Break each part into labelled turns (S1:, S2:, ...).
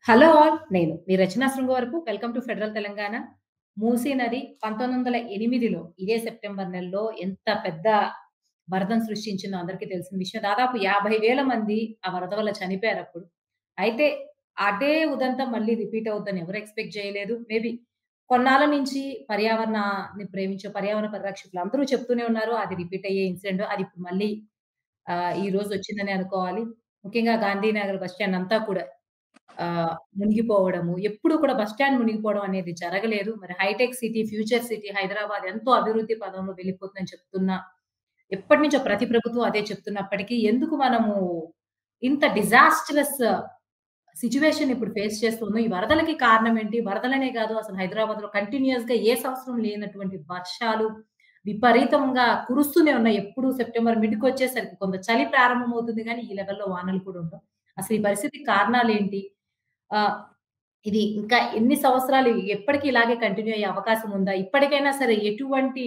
S1: Hello all. నేను మీ Rachana Srungavarapu. Welcome to federal Telangana. Musi నది 1908లో ఇదే సెప్టెంబర్ నెలలో ఎంత పెద్ద వరదను సృష్టించిందో అందరికీ తెలిసిన విషయం. దాదాపు 50,000 మంది ఆ వరద వల్ల చనిపోయారప్పుడు. అయితే అదే ఉదంతం మళ్ళీ రిపీట్ అవుద్దని ఎవరు ఎక్స్‌పెక్ట్ చేయలేదు. మేబీ కొన్నాళ్ళ నుంచి పర్యావరణాన్ని ప్రేమించే పర్యావరణ పరిరక్షకులు అందరూ చెప్తూనే ఉన్నారు. అది రిపీట్ అయ్యే ఇన్సిడెంట్. అది ఇప్పుడు మళ్ళీ ఈ రోజు వచ్చిందనే అనుకోవాలి. ముఖ్యంగా గాంధీనగర్ బస్ స్టాండ్ అంతా కూడా మునిగిపోవడము. ఎప్పుడు కూడా బస్ స్టాండ్ మునిగిపోవడం అనేది జరగలేదు. మరి హైటెక్ సిటీ, ఫ్యూచర్ సిటీ హైదరాబాద్ ఎంతో అభివృద్ధి పదంలో వెళ్ళిపోతుందని చెప్తున్నా. ఎప్పటినుంచో ప్రతి ప్రభుత్వం అదే చెప్తున్నప్పటికీ ఎందుకు మనము ఇంత డిజాస్టరస్ సిట్యుయేషన్ ఇప్పుడు ఫేస్ చేస్తున్నాం. ఈ వరదలకి కారణం ఏంటి? వరదలనే కాదు అసలు హైదరాబాద్‌లో కంటిన్యూయస్‌గా ఏ సంవత్సరం లేనటువంటి వర్షాలు విపరీతంగా కురుస్తూనే ఉన్నాయి. ఎప్పుడు సెప్టెంబర్ మిడ్‌కొచ్చేసరికి కొంత చలి ప్రారంభమవుతుంది గానీ, ఈ లెవెల్‌లో వానలు కూడా ఉండవు. అసలు ఈ పరిస్థితికి కారణాలేంటి? ఆహ్, ఇది ఇంకా ఎన్ని సంవత్సరాలు ఎప్పటికి ఇలాగే కంటిన్యూ అయ్యే అవకాశం ఉందా? ఇప్పటికైనా సరే ఎటువంటి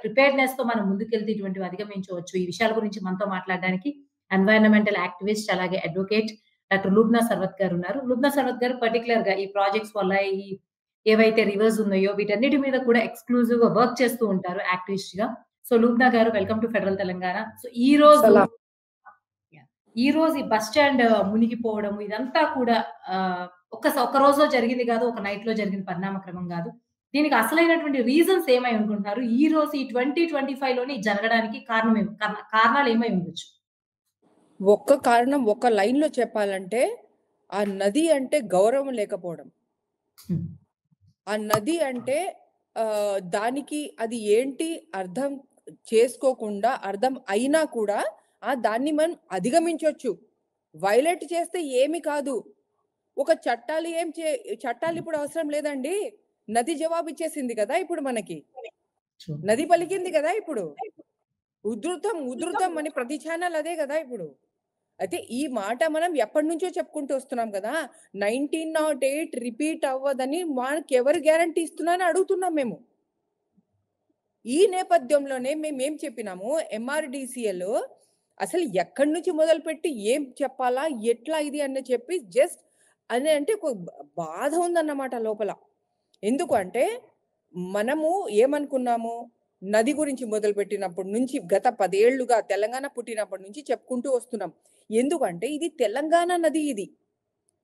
S1: ప్రిపేర్‌నెస్‌తో మనం ముందుకెళ్తే ఇటువంటివి అధిగమించవచ్చు. ఈ విషయాల గురించి మనతో మాట్లాడడానికి ఎన్వైర్నమెంటల్ యాక్టివిస్ట్ అలాగే అడ్వొకేట్ డాక్టర్ లూబ్నా సర్వత్ గారున్నారు. లూబ్నా సర్వత్ గారు పర్టిక్యులర్‌గా ఈ ప్రాజెక్ట్స్ వల్ల ఏవైతే రివర్స్ ఉన్నాయో వీటన్నిటి మీద కూడా ఎక్స్‌క్లూజివ్‌గా వర్క్ చేస్తూ ఉంటారు యాక్టివిస్ట్‌గా. సో, లూబ్నా గారు welcome to federal Telangana. So,
S2: సలా
S1: యాహ్! ఈరోజు ఈ బస్ స్టాండ్ మునిగిపోవడం ఇదంతా కూడా ఒక్క రోజులో జరిగింది గాదు. ఒక నైట్‌లో జరిగిన పరిణామ క్రమం గాదు. దీనికి అసలైనటువంటి రీజన్స్ ఏమై అనుకుంటున్నారు? ఈ రోజు ఈ 2025లోనే ఇది జరగడానికి కారణాలు ఏమై ఉండొచ్చు?
S2: ఒక్క కారణం ఒక్క లైన్‌లో చెప్పాలంటే, ఆ నది అంటే గౌరవం లేకపోవడం.
S1: హ్మ్.
S2: ఆ నది అంటే దానికి అది ఏంటి అర్థం చేసుకోకుండా, అర్థం అయినా కూడా దాన్ని మనం అధిగమించొచ్చు. వయలేట్ చేస్తే ఏమి కాదు. ఒక చట్టాలిప్పుడు అవసరం లేదండి. నది జవాబిచ్చేసింది కదా! ఇప్పుడు మనకి.
S1: ట్రూ.
S2: నది పలికింది కదా! ఇప్పుడు. ఉధృతం అని ప్రతి ఛానల్ అదే గదా! ఇప్పుడు. అయితే ఈ మాట మనం ఎప్పటినుంచో చెప్పుకుంటూ వస్తున్నాం గదా! 1908 రిపీట్ అవ్వదని మనకెవరు గ్యారంటీ ఇస్తున్నారని అడుగుతున్నాం మేము. ఈ నేపథ్యంలోనే మేమేం చెప్పినాము ఎంఆర్‌డీసీఎల్ అసలు ఎక్కడి నుంచి మొదలుపెట్టి ఏం చెప్పాలా? ఎట్లా ఇది అని చెప్పి జస్ట్ అని అంటే ఒక బాధ ఉందన్నమాట లోపల. ఎందుకు అంటే మనము ఏమనుకున్నాము? నది గురించి మొదలుపెట్టినప్పటి నుంచి గత 10 ఏళ్లుగా తెలంగాణ పుట్టినప్పటి నుంచి చెప్పుకుంటూ వస్తున్నాం. ఎందుకంటే ఇది తెలంగాణ నది ఇది.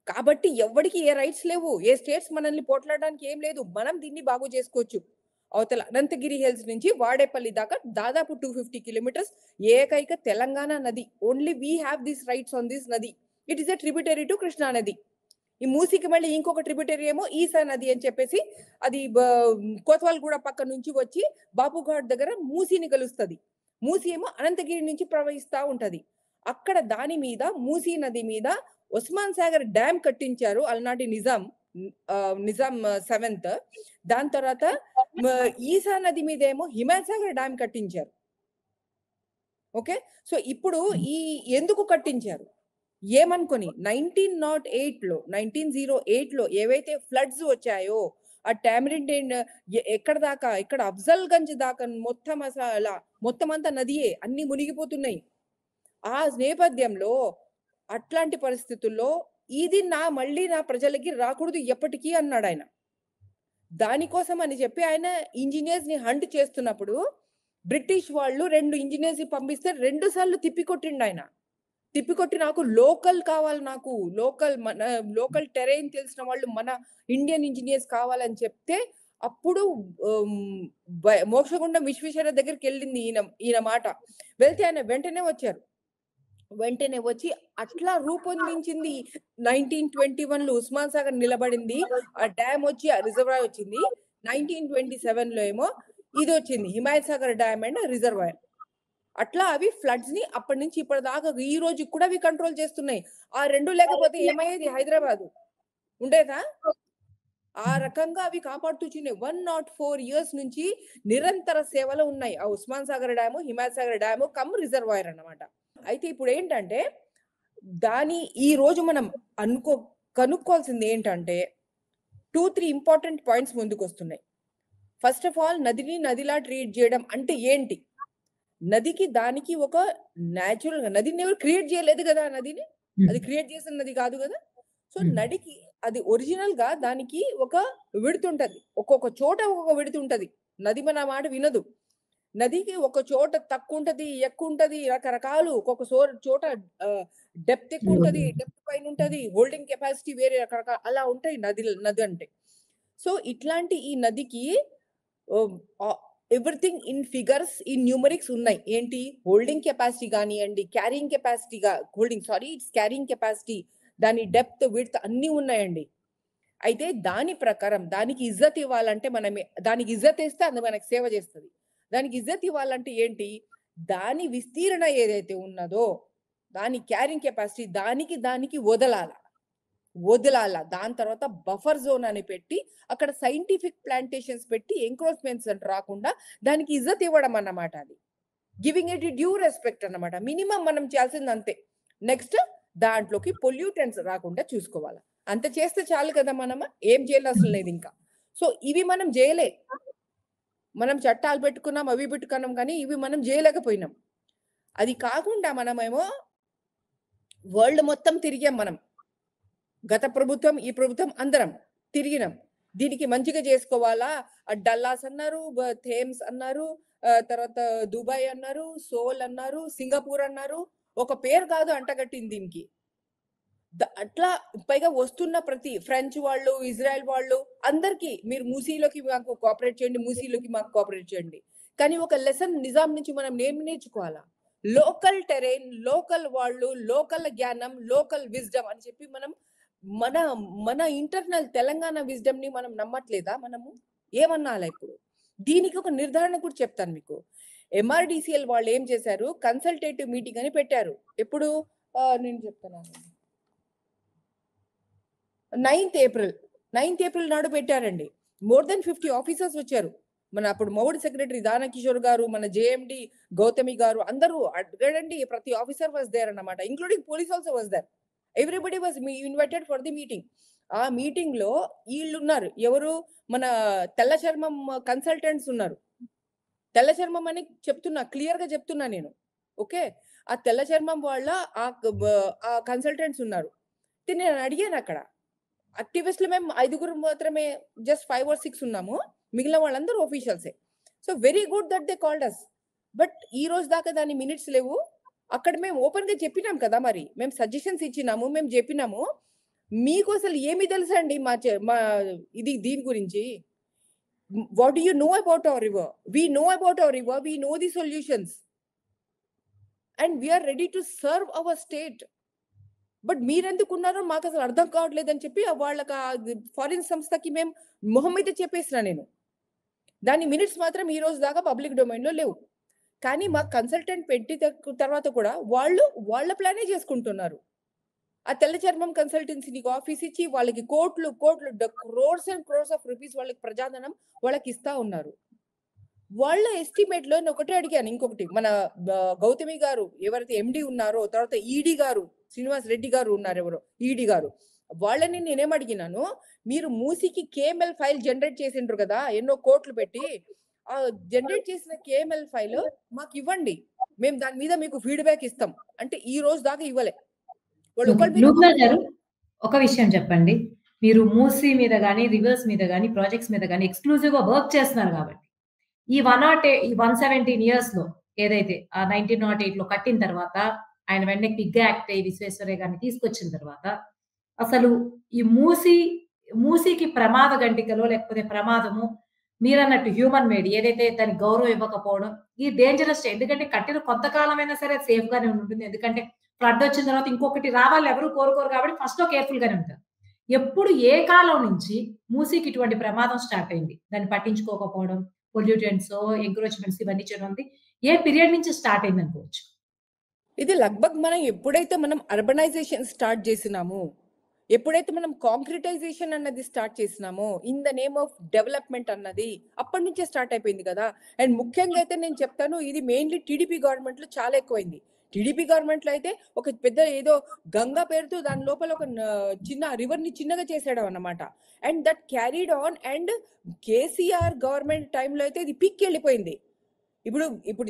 S2: కాబట్టి ఎవ్వడికి ఏ రైట్స్ లేవు. ఏ స్టేట్స్ మనల్ని పోట్లాడడానికి ఏం లేదు. మనం దీన్ని బాగు చేసుకోవచ్చు. అవతల అనంతగిరి హిల్స్ నుంచి వాడేపల్లి దాకా దాదాపు 250 కిలోమీటర్స్ ఏకైక తెలంగాణ నది. Only we have this rights on this నది. It is a tributary to Krishna నది. ఈ మూసీకి మళ్ళీ ఇంకొక ట్రిబ్యూటరీ ఏమో ఈసా నది అని చెప్పేసి అది కోత్వాల్‌గూడ పక్క నుంచి వచ్చి బాపుఘాట్ దగ్గర మూసీని కలుస్తది. మూసీ ఏమో అనంతగిరి నుంచి ప్రవహిస్తా ఉంటది. అక్కడ దాని మీద మూసీ నది మీద ఉస్మాన్ సాగర్ డ్యామ్ కట్టించారు అలనాటి నిజాం సెవెంత్. దాని తర్వాత మ ఈసా నది మీదేమో హిమాయత్ సాగర్ డ్యామ్ కట్టించారు. ఓకే. సో, ఇప్పుడు ఈ ఎందుకు కట్టించారు? ఏమనుకోని 1908లో ఏవైతే ఫ్లడ్స్ వచ్చాయో, ఆ టామరిన్ ఎక్కడ దాకా ఇక్కడ అఫ్జల్‌గంజ్ దాకా మొత్తం అంతా నదియే. అన్నీ మునిగిపోతున్నాయి. ఆ నేపథ్యంలో అట్లాంటి పరిస్థితుల్లో ఇది మళ్ళీ నా ప్రజలకి రాకూడదు ఎప్పటికి అన్నాడాయన. దానికోసం అని చెప్పి ఆయన ఇంజినీర్స్‌ని హంట్ చేస్తున్నప్పుడు బ్రిటిష్ వాళ్ళు 2 ఇంజినీర్స్‌ని పంపిస్తే 2 సార్లు తిప్పికొట్టిండాయన. తిప్పికొట్టి నాకు లోకల్ కావాలి నాకు. లోకల్ టెర్రైన్ తెలిసిన వాళ్ళు మన ఇండియన్ ఇంజినీర్స్ కావాలని చెప్తే అప్పుడు మోక్షగుండం విశ్వేశ్వరయ్య దగ్గరికెళ్ళింది ఈయన మాట. వెళ్తే ఆయన వెంటనే వచ్చారు. వెంటనే వచ్చి అట్లా రూపొందించింది 1921లో ఉస్మాన్ సాగర్ నిలబడింది. ఆ డ్యామ్ వచ్చి ఆ రిజర్వాయర్ వచ్చింది. 1927లో ఏమో ఇదొచ్చింది. Himayat Sagar dam and reservoir. అట్లా అవి ఫ్లడ్స్‌ని అప్పటి నుంచి ఇప్పటిదాకా ఈ రోజుకి కూడా అవి కంట్రోల్ చేస్తున్నాయి. ఆ 2 లేకపోతే ఏమయ్యేది హైదరాబాదు? ఉండేదా? ఆ రకంగా అవి కాపాడుతూచున్నాయి. 104 ఇయర్స్ నుంచి నిరంతర సేవలో ఉన్నాయి. ఆ Osman Sagar dam, Himayat Sagar dam reservoir అన్నమాట. అయితే ఇప్పుడేంటంటే, ఈ రోజు మనం అనుకో కనుక్కోవాల్సింది ఏంటంటే 2, 3 ఇంపార్టెంట్ పాయింట్స్ ముందుకొస్తున్నాయి. ఫస్ట్ ఆఫ్ ఆల్ నదిని నదిలా ట్రీట్ చేయడం అంటే ఏంటి? నదికి దానికి ఒక నేచురల్‌గా నదిని ఎవరు క్రియేట్ చేయలేదు గదా! ఆ నదిని.
S1: హ్మ్.
S2: అది క్రియేట్ చేసిన నది కాదు గదా! సో,
S1: హ్మ్.
S2: అది ఒరిజినల్‌గా దానికి ఒక విడతుంటది. ఒక్కొక్క చోట ఒక్కొక్క విడతుంటది. నది మన మాట వినదు. నదికి ఒక చోట తక్కువుంటది, ఎక్కువుంటది, రకరకాలు ఒక్కొక్క చోట ఆహ్, డెప్త్ ఎక్కువుంటది, డెప్త్ పైనుంటది, హోల్డింగ్ కెపాసిటీ వేరే రకరకాల అలా ఉంటాయి నదంటే. సో, ఇట్లాంటి ఈ నదికి oh, everything in figures, in numerics ఉన్నాయి. ఏంటి హోల్డింగ్ కెపాసిటీ గానియండి, క్యారింగ్ కెపాసిటీగా ఇట్స్ క్యారింగ్ కెపాసిటీ, దాని డెప్త్, విడ్త్ అన్నీ ఉన్నాయండి. అయితే దాని ప్రకారం దానికి ఇజ్జత్ ఇవ్వాలంటే దానికి ఇజ్జత్ ఇస్తే అది మనకు సేవ చేస్తది. దానికి ఇజ్జత్ ఇవ్వాలంటే ఏంటి? దాని విస్తీర్ణ ఏదైతే ఉన్నదో, దాని క్యారింగ్ కెపాసిటీ దానికి వదలాల. దాని తర్వాత బఫర్ జోన్ అని పెట్టి, అక్కడ సైంటిఫిక్ ప్లాంటేషన్స్ పెట్టి ఎంక్రోచ్‌మెంట్స్ అని రాకుండా దానికి ఇజ్జత్ ఇవ్వడం అన్నమాట అది. గివింగ్ ఇట్ డ్యూ రెస్పెక్ట్ అన్నమాట. మినిమమ్ మనం చేయాల్సింది అంతే. నెక్స్ట్ దాంట్లోకి పొల్యూటెంట్స్ రాకుండా చూసుకోవాలి. అంత చేస్తే చాలు కదా మనము. ఏం చేయనవసరం లేదు ఇంకా. సో, ఇవి మనం జేయలే. మనం చట్టాలు పెట్టుకున్నాం, అవి పెట్టుకున్నాం కానీ ఇవి మనం జేయలేకపోయినాం. అది కాకుండా మనమేమో వరల్డ్ మొత్తం తిరిగాం మనం. గత ప్రభుత్వం, ఈ ప్రభుత్వం అందరం తిరిగినాం. దీనికి మంచిగా చేసుకోవాలా, డల్లాస్ అన్నారు, థేమ్స్ అన్నారు, తర్వాత దుబాయ్ అన్నారు, సోల్ అన్నారు, సింగపూర్ అన్నారు. ఒక పేరు కాదు అంటగట్టింది దీనికి. అట్లా పైగా వస్తున్న ప్రతి ఫ్రెంచ్ వాళ్ళు, ఇజ్రాయెల్ వాళ్ళు అందరికీ మీరు మూసీలోకి మాకు కోఆపరేట్ చేయండి, మూసీలోకి మాకు కోఆపరేట్ చేయండి. కానీ ఒక లెసన్ నిజాం నుంచి మనం నేర్చుకోవాలా. లోకల్ టెరైన్, లోకల్ వాళ్ళు, లోకల్ జ్ఞానం, లోకల్ విజ్డమ్ అని చెప్పి మనం మన మన ఇంటర్నల్ తెలంగాణ విజ్డమ్ ని మనం నమ్మట్లేదా మనము? ఏమన్నాలా ఇప్పుడు? దీనికి ఒక నిర్ధారణ కూడా చెప్తాను మీకు. ఎంఆర్‌డీసీఎల్ వాళ్ళు ఏం చేశారు, కన్సల్టేటివ్ మీటింగ్ అని పెట్టారు. ఎప్పుడు నేను చెప్తానండి. 9th ఏప్రిల్ నాడు పెట్టారండి. మోర్ దెన్ 50 ఆఫీసర్స్ వచ్చారు. మన అప్పుడు మౌడ్ సెక్రటరీ దానకిషోర్ గారు, మన జేఎండి గౌతమి గారు అందరూ అడగండి. ప్రతి ఆఫీసర్ వాస్ దేర్ అన్నమాట. Including police also was there. Everybody was invited for the meeting. ఆ మీటింగ్ లో వీళ్ళున్నారు. ఎవరు? మన తెల్ల చర్మం కన్సల్టెంట్స్ ఉన్నారు. తెల్ల చర్మం అని చెప్తున్నా, క్లియర్ గా చెప్తున్నా నేను. ఓకే, ఆ తెల్ల చర్మం వాళ్ళ ఆ కన్సల్టెంట్స్ ఉన్నారు. నేను అడిగాను అక్కడ. యాక్టివిస్టులు మేము 5గురు మాత్రమే, జస్ట్ 5 or 6 ఉన్నాము. మిగిలిన వాళ్ళందరూ ఆఫీషియల్సే. So very good that they called us. But ఈ రోజు దాకా దాని మినిట్స్ లేవు. అక్కడ మేము ఓపెన్ గా చెప్పినాం కదా, మరి మేము సజెషన్స్ ఇచ్చినాము, మేము చెప్పినాము. మీకు అసలు ఏమి తెలుసండి మా దీని గురించి? What do you know about our river? We know about our river, we know the solutions and we are ready to serve our state. But మీరెందుకున్నారో మాకు అసలు అర్థం కావట్లేదని చెప్పి వాళ్ళకి ఫారిన్ సంస్థకి మేము మొహం మీద చెప్పేసిన నేను. దాని మినిట్స్ మాత్రం ఈ రోజు దాకా పబ్లిక్ డొమైన్ లో లేవు. కానీ మా కన్సల్టెంట్ పెట్టి తర్వాత కూడా వాళ్ళ ప్లానే చేసుకుంటున్నారు. ఆ తెల్ల చర్మం కన్సల్టెన్సీ ఆఫీస్ ఇచ్చి వాళ్ళకి కోట్లు crores and crores of rupees వాళ్ళకి ప్రజాధనం వాళ్ళకి ఇస్తా ఉన్నారు. వాళ్ళ ఎస్టిమేట్ లో నేను ఒకటే అడిగాను. ఇంకొకటి, మన గౌతమి గారు ఎవరైతే ఎండి ఉన్నారో, తర్వాత ఈడీ గారు శ్రీనివాస్ రెడ్డి గారు ఉన్నారు, ఎవరో ఈడీ గారు, వాళ్ళని నేనేం అడిగినాను, మీరు మూసీకి కేఎంఎల్ ఫైల్ జనరేట్ చేసిండ్రు కదా ఎన్నో కోట్లు పెట్టి, ఆ జనరేట్ చేసిన కేఎంఎల్ ఫైల్ మాకు ఇవ్వండి, మేము దాని మీద మీకు ఫీడ్బ్యాక్ ఇస్తాం అంటే ఈ రోజు దాకా ఇవ్వలే వాళ్ళు.
S1: లూబ్నా గారు, ఒక విషయం చెప్పండి. మీరు మూసీ మీద గాని, రివర్స్ మీద గాని, ప్రాజెక్ట్స్ మీద గాని ఎక్స్‌క్లూజివ్‌గా వర్క్ చేస్తున్నారు కాబట్టి, ఈ 117 ఇయర్స్‌లో ఏదైతే ఆ 1908లో కట్టిన తర్వాత, ఆయన వెంటనే పిగ్ యాక్ట్ విశ్వేశ్వరయ్య గారిని తీసుకొచ్చిన తర్వాత, అసలు ఈ మూసీకి ప్రమాద గంటికలో లేకపోతే ప్రమాదము, మీరన్నట్టు హ్యూమన్ మేడ్ ఏదైతే దానికి గౌరవం ఇవ్వకపోవడం, ఈ డేంజరస్. ఎందుకంటే కట్టిన కొంతకాలమైనా సరే సేఫ్ గానే ఉంటుంది. ఎందుకంటే ఫ్లడ్ వచ్చిన తర్వాత ఇంకొకటి రావాలని ఎవరు కోరుకోరు కాబట్టి ఫస్ట్‌లో కేర్‌ఫుల్ గానే ఉంటారు. ఎప్పుడు ఏ కాలం నుంచి మూసీకి ఇటువంటి ప్రమాదం స్టార్ట్ అయింది? దాన్ని పట్టించుకోకపోవడం, పొల్యూటెంట్సో, ఎంక్రోచ్‌మెంట్స్ ఇవన్నీ చేయడం ఉంది. ఏ పీరియడ్ నుంచి స్టార్ట్ అయింది అనుకోవచ్చు?
S2: ఇది లగ్భగ్ మనం ఎప్పుడైతే మనం అర్బనైజేషన్ స్టార్ట్ చేసినామో, ఎప్పుడైతే మనం కాంక్రిటైజేషన్ అన్నది స్టార్ట్ చేసినామో, in the name of development అన్నది అప్పటి నుంచే స్టార్ట్ అయిపోయింది కదా. అండ్ ముఖ్యంగా అయితే నేను చెప్తాను, ఇది మెయిన్లీ టీడీపీ గవర్నమెంట్ లో చాలా ఎక్కువైంది. టీడీపీ గవర్నమెంట్ లో అయితే ఒక పెద్ద ఏదో గంగా పేరుతో దాని లోపల ఒక చిన్న రివర్ ని చిన్నగా చేసేయడం అన్నమాట. And that carried on. And KCR government టైంలో అయితే ఇది పీక్ వెళ్ళిపోయింది. ఇప్పుడు ఇప్పుడు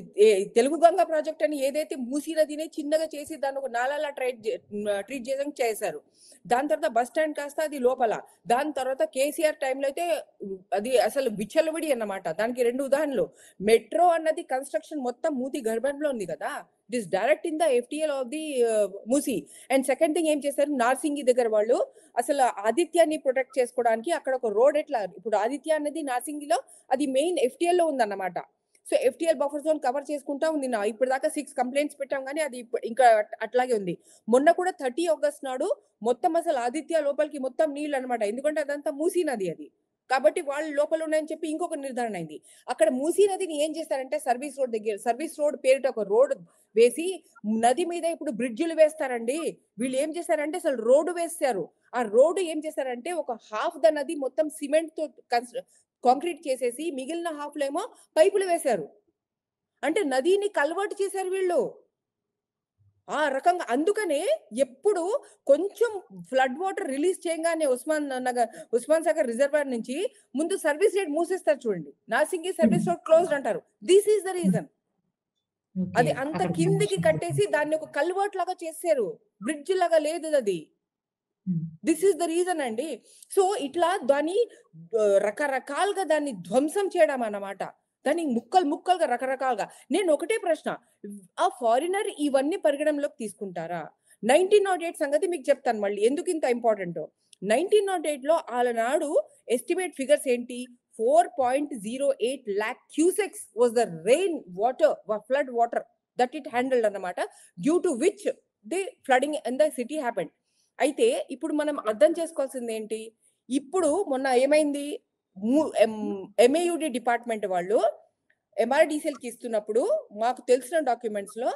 S2: తెలుగు గంగా ప్రాజెక్ట్ అని ఏదైతే మూసీ నదిని చిన్నగా చేసి దాన్ని ఒక నాలాలా ట్రీట్ చేయడం చేశారు. దాని తర్వాత బస్ స్టాండ్ కాస్త అది లోపల. దాని తర్వాత కేసీఆర్ టైంలో అయితే అది అసలు విచ్చలవిడి అన్నమాట. దానికి 2 ఉదాహరణలు. మెట్రో అన్నది కన్స్ట్రక్షన్ మొత్తం మూతి గర్భంలో ఉంది కదా! It is direct in the FTL of the Musi. And second thing ఏం చేశారు, నార్సింగి దగ్గర వాళ్ళు అసలు ఆదిత్యాన్ని ప్రొటెక్ట్ చేసుకోవడానికి అక్కడ ఒక రోడ్ ఎట్లా, ఇప్పుడు ఆదిత్య అనేది నార్సింగిలో అది మెయిన్ ఎఫ్టీఎల్ లో ఉందన్నమాట. So FTL buffer zone cover చేసుకుంటా ఉంది. ఇప్పటిదాకా 6 కంప్లైంట్స్ పెట్టాం కానీ అది ఇంకా అట్లాగే ఉంది. మొన్న కూడా 30 ఆగస్ట్ నాడు మొత్తం అసలు ఆదిత్య లోపలికి మొత్తం నీళ్ళు అనమాట. ఎందుకంటే అదంతా మూసీ నది అది. కాబట్టి వాళ్ళు లోపల ఉన్నాయని చెప్పి ఇంకొక నిర్ధారణ అయింది. అక్కడ మూసీ నదిని ఏం చేస్తారంటే సర్వీస్ రోడ్ దగ్గర, సర్వీస్ రోడ్ పేరిట ఒక రోడ్ వేసి నది మీద ఇప్పుడు బ్రిడ్జిలు వేస్తారండి. వీళ్ళు ఏం చేశారంటే అసలు రోడ్డు వేస్తారు. ఆ రోడ్డు ఏం చేశారంటే ఒక హాఫ్ ద నది మొత్తం సిమెంట్ తో కాంక్రీట్ చేసేసి మిగిలిన హాఫ్ లో ఏమో పైపులు వేశారు. అంటే నదిని కన్వర్ట్ చేశారు వీళ్ళు. ఆ రకంగా అందుకనే ఎప్పుడు కొంచెం ఫ్లడ్ వాటర్ రిలీజ్ చేయగానే ఉస్మాన్ సాగర్ రిజర్వాయర్ నుంచి ముందు సర్వీస్ రోడ్ మూసేస్తారు చూడండి. నార్సింగి సర్వీస్ రోడ్ క్లోజ్డ్ అంటారు. This is the reason.
S1: Okay.
S2: అది అంత
S1: అక్కడ
S2: కిందికి
S1: కనెక్షన్
S2: కట్టేసి దాన్ని ఒక కల్వర్ట్ లాగా చేశారు. బ్రిడ్జ్ లాగా లేదు అది.
S1: హ్మ్.
S2: దిస్ ఈస్ ద రీజన్ అండి. సో ఇట్లా దాన్ని రకరకాలుగా దాన్ని ధ్వంసం చేయడం అన్నమాట. దాన్ని ముక్కలు ముక్కలుగా రకరకాలుగా. నేను ఒకటే ప్రశ్న, ఆ ఫారినర్ ఇవన్నీ పరిగణనలోకి తీసుకుంటారా? 1908 సంగతి మీకు చెప్తాను మళ్ళీ ఎందుకు ఇంత ఇంపార్టెంటో. 1908లో ఆలనాడు ఎస్టిమేట్ ఫిగర్స్ ఏంటి? 4.08 lakh cusecs was the rain water, flood water that it handled అన్నమాట. Due to which the flooding in the city happened. అయితే ఇప్పుడు మనం అర్థం చేసుకోవాల్సింది ఏంటి? ఇప్పుడు మొన్న ఏమైంది, ఎంఏయుడి డిపార్ట్మెంట్ వాళ్ళు ఎంఆర్డీసీఎల్కి ఇస్తున్నప్పుడు మాకు తెలిసిన డాక్యుమెంట్స్ లో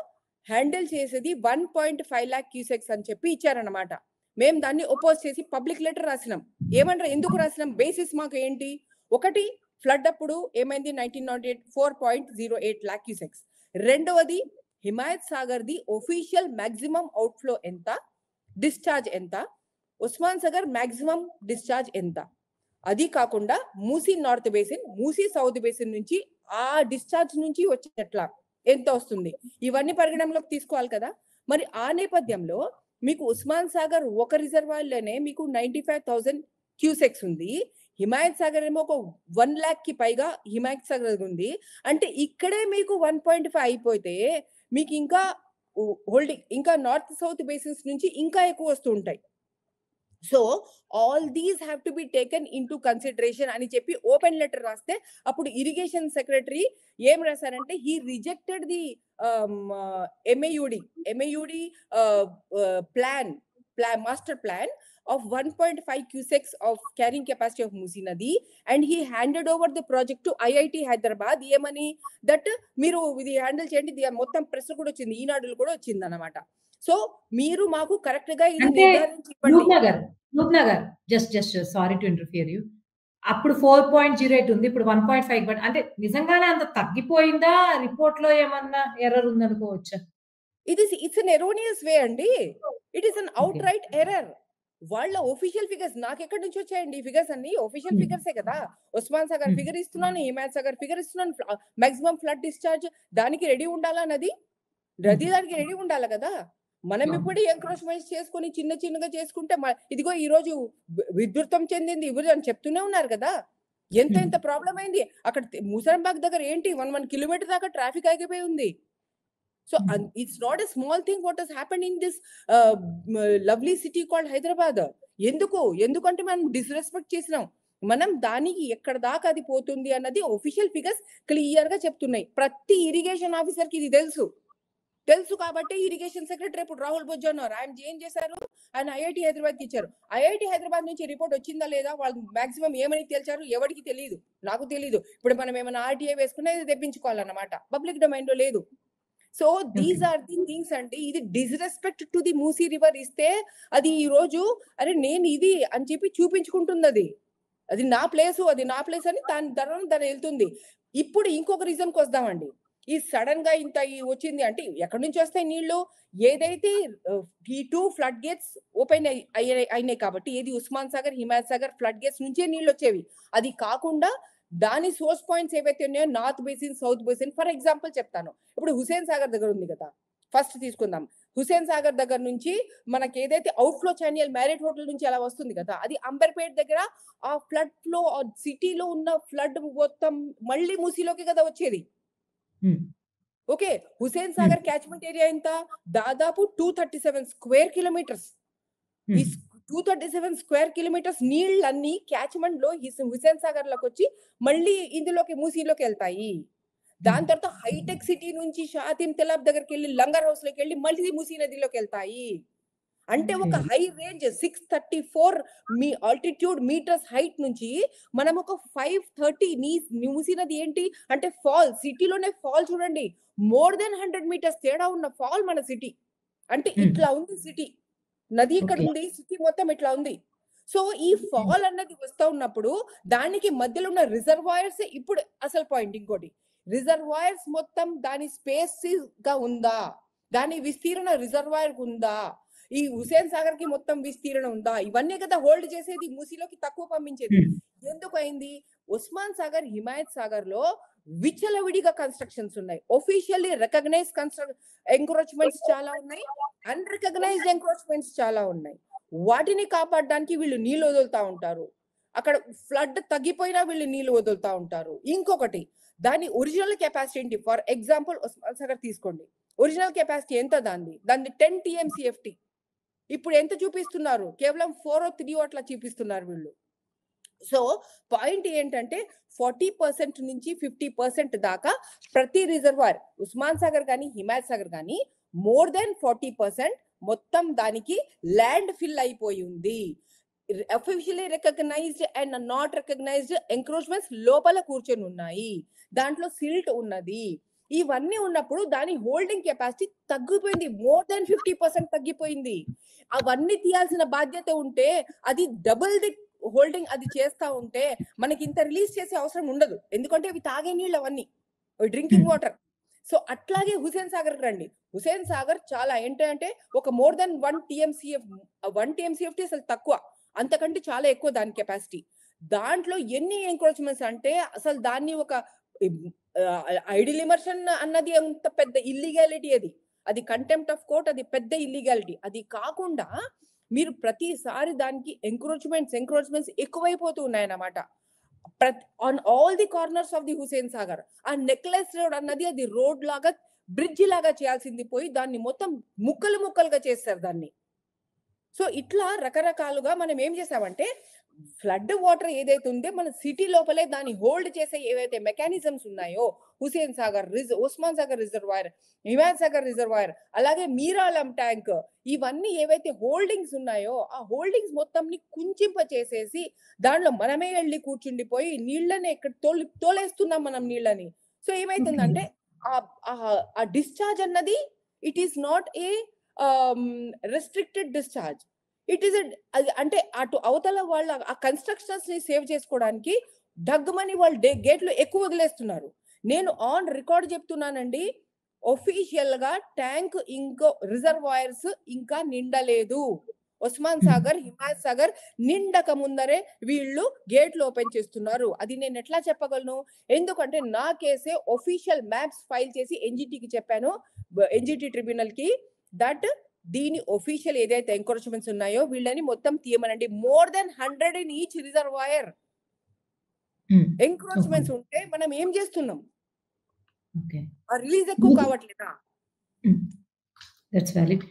S2: హ్యాండిల్ చేసేది 1.5 lakh క్యూసెక్స్ అని చెప్పి ఇచ్చారన్నమాట. మేము దాన్ని ఒపోజ్ చేసి పబ్లిక్ లెటర్ రాసినాం. ఏమంటారు, ఎందుకు రాసినాం? బేసిస్ మాకు ఏంటి? ఒకటి, ఫ్లడ్ అప్పుడు ఏమైంది 1908 4.08 lakh క్యూసెక్స్. రెండవది, Himayat Sagar the official maximum outflow ఎంత, డిశ్చార్జ్ ఎంత, ఉస్మాన్ సాగర్ మాక్సిమం డిశ్చార్జ్ ఎంత. అది కాకుండా Musi north basin, Musi south basin నుంచి ఆ డిశ్చార్జ్ నుంచి వచ్చేట్లా ఎంత వస్తుంది, ఇవన్నీ పరిగణనలోకి తీసుకోవాలి కదా. మరి ఆ నేపథ్యంలో మీకు ఉస్మాన్ సాగర్ ఒక రిజర్వాయర్లోనే మీకు 95,000 క్యూసెక్స్ ఉంది. హిమాయత్ సాగర్ ఏమో ఒక 1 lakh కి పైగా హిమాయత్ సాగర్ ఉంది. అంటే ఇక్కడే మీకు 1.5 అయిపోతే మీకు ఇంకా హోల్డింగ్ ఇంకా నార్త్ సౌత్ బేసిన్స్ నుంచి ఇంకా ఎక్కువ వస్తూ ఉంటాయి. So all these have to be taken into consideration అని చెప్పి ఓపెన్ లెటర్ రాస్తే అప్పుడు ఇరిగేషన్ సెక్రటరీ ఏం రాశారంటే he rejected the MAUD master plan of 1.5 cusecs of carrying capacity of Musi Nadi, and he handed over the project to IIT Hyderabad. ఏమని that మీరు ఇది handle చేయండి, మొత్తం ప్రెస్ కూడా వచ్చింది, ఈనాడులు కూడా వచ్చింది అన్నమాట. సో మీరు మాకు కరెక్ట్ గా ఇది
S1: అంటే
S2: నిర్ధారించి ఇవ్వండి.
S1: Rupnagar just sorry to interfere you. అప్పుడు 4.08 ఉంది. ఇప్పుడు 1.5 బట్ అంటే నిజంగానే అంత తగ్గిపోయిందా? రిపోర్ట్‌లో ఏమన్నా ఎర్రర్ ఉందనుకోవచ్చా?
S2: ఇట్స్ ఎన్ ఎరోనియస్ వే అండి. It is an out
S1: okay.
S2: Right error. వాళ్ళ ఒఫీషియల్ ఫిగర్స్ నాకెక్కడి నుంచి వచ్చాయండి? ఈ ఫిగర్స్ అన్ని ఒఫీషియల్ ఫిగర్సే కదా. ఉస్మాన్ సాగర్ ఫిగర్ ఇస్తున్నాను, హిమాయత్ సాగర్ ఫిగర్ ఇస్తున్నాను, మాక్సిమం ఫ్లడ్ డిశ్చార్జ్ దానికి రెడీ ఉండాలా నది దానికి రెడీ ఉండాలి కదా. మనం ఇప్పుడు ఎంక్రోచ్మెంట్స్ చేసుకుని చిన్న చిన్నగా చేసుకుంటే ఇదిగో ఈ రోజు విద్యుత్తం చెందింది ఇవ్వదు అని చెప్తూనే ఉన్నారు కదా. ఎంత ప్రాబ్లం అయింది అక్కడ ముసరంబాగ్ దగ్గర ఏంటి 1 కిలోమీటర్ దాకా ట్రాఫిక్ ఆగిపోయి ఉంది. So it's not a small thing what has happened in this lovely city called Hyderabad. ఎందుకంటే మనం డిస్రెస్పెక్ట్ చేసినాం. మనం దానికి ఎక్కడ దాకా అది పోతుంది అన్నది ఒఫీషియల్ ఫిగర్స్ క్లియర్ గా చెప్తున్నాయి. ప్రతి ఇరిగేషన్ ఆఫీసర్ కి ఇది తెలుసు కాబట్టి ఇరిగేషన్ సెక్రటరీ ఇప్పుడు రాహుల్ బొజ్జా ఉన్నారు. ఆయన ఏం చేశారు, ఆయన ఐఐటి హైదరాబాద్ కి ఇచ్చారు. ఐఐటి హైదరాబాద్ నుంచి రిపోర్ట్ వచ్చిందా లేదా, వాళ్ళు మాక్సిమం ఏమని తేల్చారు ఎవరికి తెలియదు, నాకు తెలియదు. ఇప్పుడు మనం ఏమైనా ఆర్టీఐ వేసుకున్నా ఇది తెప్పించుకోవాలన్నమాట, పబ్లిక్ డొమైన్ లో లేదు. So these are the things అంటే ఇది disrespect to the Musi river ఇస్తే అది ఈ రోజు అరే నేను ఇది అని చెప్పి చూపించుకుంటుంది. అది నా ప్లేస్ అని దాని వెళ్తుంది. ఇప్పుడు ఇంకొక రీజన్ కి వద్దామండి. ఈ సడన్ గా ఇంత వచ్చింది అంటే ఎక్కడి నుంచి వస్తాయి నీళ్లు? ఏదైతే ఈ 2 ఫ్లడ్ గేట్స్ ఓపెన్ అయినాయి కాబట్టి, ఏది ఉస్మాన్ సాగర్ హిమాయత్ సాగర్ ఫ్లడ్ గేట్స్ నుంచే నీళ్ళు వచ్చేవి. అది కాకుండా దాని సోర్స్ పాయింట్స్ ఏవైతే ఉన్నాయో north basin, south basin. For example చెప్తాను. ఇప్పుడు హుస్సేన్ సాగర్ దగ్గర ఉంది కదా! ఫస్ట్ తీసుకుందాం. హుస్సేన్ సాగర్ దగ్గర నుంచి మనకి ఏదైతే అవుట్‌ఫ్లో ఛానల్ మ్యారిట్ హోటల్ నుంచి అలా వస్తుంది కదా! అది అంబర్‌పేట్ దగ్గర ఆ ఫ్లడ్ ఫ్లో సిటీలో ఉన్న ఫ్లడ్ మొత్తం మళ్ళీ మూసీలోకి కదా వచ్చేది.
S1: హ్మ్.
S2: ఓకే. హుస్సేన్
S1: హ్మ్.
S2: సాగర్ క్యాచ్‌మెంట్ ఏరియా ఎంత? దాదాపు 237 స్క్వేర్ కిలోమీటర్స్. ఈ
S1: హ్మ్.
S2: 237 స్క్వేర్ కిలోమీటర్స్ నీళ్ళన్నీ క్యాచ్‌మెంట్‌లో హుస్సేన్ సాగర్‌లోకొచ్చి మళ్ళీ ఇందులోకి మూసీలోకెళ్తాయి.
S1: హ్మ్.
S2: దాని తర్వాత హైటెక్ సిటీ నుంచి షాతిం తలాబ్ దగ్గరికెళ్ళి లంగర్ హౌస్‌లోకెళ్ళి మళ్ళీ మూసీ నదిలోకెళ్తాయి. అంటే
S1: ఓకే.
S2: ఒక high range 634 altitude meters height నుంచి మనం ఒక 530 మూసీ నది ఏంటి అంటే ఫాల్ సిటీలోనే ఫాల్ చూడండి. మోర్ దెన్ 100 మీటర్స్ తేడా ఉన్న ఫాల్ మన సిటీ. అంటే
S1: హ్మ్.
S2: ఇట్లా ఉంది సిటీ. నది
S1: ఓకే.
S2: ఇక్కడుంది. సిటీ మొత్తం ఇట్లా ఉంది. సో, ఈ
S1: హ్మ్.
S2: ఫాల్ అన్నది వస్తా ఉన్నప్పుడు దానికి మధ్యలో ఉన్న రిజర్వాయర్స్ ఇప్పుడు అసలు పాయింట్ ఇంకోటి. రిజర్వాయర్స్ మొత్తం దాని స్పేసిస్‌గా ఉందా? దాని విస్తీర్ణ రిజర్వాయర్‌కుందా? ఈ హుస్సేన్ సాగర్‌కి మొత్తం విస్తీర్ణం ఉందా? ఇవన్నీ కదా హోల్డ్ చేసేది మూసీలోకి తక్కువ పంపించేది.
S1: హ్మ్.
S2: ఎందుకయింది? ఉస్మాన్ సాగర్, హిమాయత్ సాగర్‌లో విచ్చలవిడిగా కన్‌స్ట్రక్షన్స్ ఉన్నాయి. ఆఫీషియల్లీ రికగ్నైజ్డ్ ఎంక్రోచ్‌మెంట్స్ చాలా ఉన్నాయి. అన్‌రికగ్నైజ్డ్ ఎంక్రోచ్‌మెంట్స్ చాలా ఉన్నాయి. వాటిని కాపాడడానికి వీళ్ళు నీళ్లు వదులుతా ఉంటారు. అక్కడ ఫ్లడ్ తగ్గిపోయినా వీళ్ళు నీళ్లు వదులుతా ఉంటారు. ఇంకొకటి దాని ఒరిజినల్ కెపాసిటీ ఏంటి? ఫర్ ఎగ్జాంపుల్ ఉస్మాన్ సాగర్ తీసుకోండి. ఒరిజినల్ కెపాసిటీ ఎంత దానిది? దానిది 10 టీఎంసీఎఫ్‌టీ. ఇప్పుడు ఎంత చూపిస్తున్నారు? కేవలం 4 3 అట్లా చూపిస్తున్నారు వీళ్ళు. సో, పాయింట్ ఏంటంటే 40% నుంచి 50% దాకా ప్రతి రిజర్వాయర్ ఉస్మాన్ సాగర్ గాని, హిమాయత్ సాగర్ గాని మోర్ దెన్ 40% మొత్తం దానికి ల్యాండ్ ఫిల్ అయిపోయి ఉంది. Officially recognized and not recognized encroachments లోపల కూర్చొని ఉన్నాయి. దాంట్లో సిల్ట్ ఉన్నది. ఇవన్నీ ఉన్నప్పుడు దాని హోల్డింగ్ కెపాసిటీ తగ్గిపోయింది. మోర్ దెన్ 50% తగ్గిపోయింది. అవన్నీ తీయాల్సిన బాధ్యత ఉంటే అది డబుల్ ది హోల్డింగ్ అది చేస్తా ఉంటే మనకింత రిలీజ్ చేసే అవసరం ఉండదు. ఎందుకంటే అవి తాగే నీళ్ళు అవన్నీ. డ్రింకింగ్
S1: హ్మ్.
S2: వాటర్. సో, అట్లాగే హుస్సేన్ సాగర్‌కి రండి. హుస్సేన్ సాగర్ చాలా ఏంటంటే ఒక మోర్ థాన్ 1 టీఎంసీఎఫ్‌టీ అసలు తక్కువ. అంతకంటే చాలా ఎక్కువ దాని కెపాసిటీ. దాంట్లో ఎన్ని ఎంక్రోచ్‌మెంట్స్ అంటే అసలు దాన్ని ఒక ఇబ్ ఐడిల్ ఇమర్షన్ అన్నది అంత పెద్ద ఇల్లీగాలిటీ అది. అది కంటెంప్ట్ ఆఫ్ కోర్ట్ అది పెద్ద ఇల్లీగాలిటీ. అది కాకుండా మీరు ప్రతిసారి దానికి ఎంక్రోచ్‌మెంట్స్ ఎక్కువైపోతూ ఉన్నాయన్నమాట. On all the corners of the Hussain Sagar. ఆ నెక్లెస్ రోడ్ అన్నది అది రోడ్ లాగా బ్రిడ్జ్ లాగా చేయాల్సింది పోయి దాన్ని మొత్తం ముక్కలు ముక్కలుగా చేసారు దాన్ని. సో, ఇట్లా రకరకాలుగా మనం ఏం చేసామంటే, ఫ్లడ్ వాటర్ ఏదైతే ఉందో మన సిటీ లోపలే దాన్ని హోల్డ్ చేసే ఏవైతే మెకానిజమ్స్ ఉన్నాయో, హుస్సేన్ సాగర్, ఉస్మాన్ సాగర్ రిజర్వాయర్, హిమాయత్ సాగర్ రిజర్వాయర్, అలాగే మీరాలం ట్యాంక్ ఇవన్నీ ఏవైతే హోల్డింగ్స్ ఉన్నాయో, ఆ హోల్డింగ్స్ మొత్తంని కుంచింప చేసేసి, దాంట్లో మనమే ఎళ్లి కూర్చుండిపోయి నీళ్ళని ఎక్కడ తోలేస్తున్నాం మనం నీళ్ళని. So,
S1: okay.
S2: ఏమైతుందంటే ఆ డిశ్చార్జ్ అన్నది ఇట్ ఈస్ నాట్ ఏ ఆహ్, రెస్ట్రిక్టెడ్ డిశ్చార్జ్. ఇట్ ఈస్ అది అంటే అటు అవతల వాళ్ళ ఆ కన్‌స్ట్రక్షన్స్‌ని సేవ్ చేసుకోవడానికి డగ్గుమని వాళ్ళు గేట్లు ఎక్కువ వదిలేస్తున్నారు. నేను ఆన్ రికార్డ్ చెప్తున్నానండి. ఆఫీషియల్‌గా ట్యాంక్ ఇంకో రిజర్వాయర్స్ ఇంకా నిండలేదు. ఉస్మాన్
S1: హ్మ్.
S2: సాగర్, హిమాయత్ సాగర్ నిండక ముందరే వీళ్ళు గేట్లు ఓపెన్ చేస్తున్నారు. అది నేను ఎట్లా చెప్పగలను? ఎందుకంటే నా కేసే ఆఫీషియల్ మ్యాప్స్ ఫైల్ చేసి ఎన్‌జీటీకి చెప్పాను. ఎన్‌జీటీ ట్రిబ్యునల్‌కి దట్ దీని ఆఫీషియల్ ఏదైతే ఎంక్రోచ్‌మెంట్స్ ఉన్నాయో వీళ్ళని మొత్తం తీయమనండి. More than 100 in each reservoir.
S1: Hmm. Okay.
S2: Encroachments ఉంటే మనం ఏం చేస్తున్నాం?
S1: ఓకే.
S2: ఆ రిలీజ్ ఎక్కువ కావట్లేదా?
S1: హ్మ్. That's valid.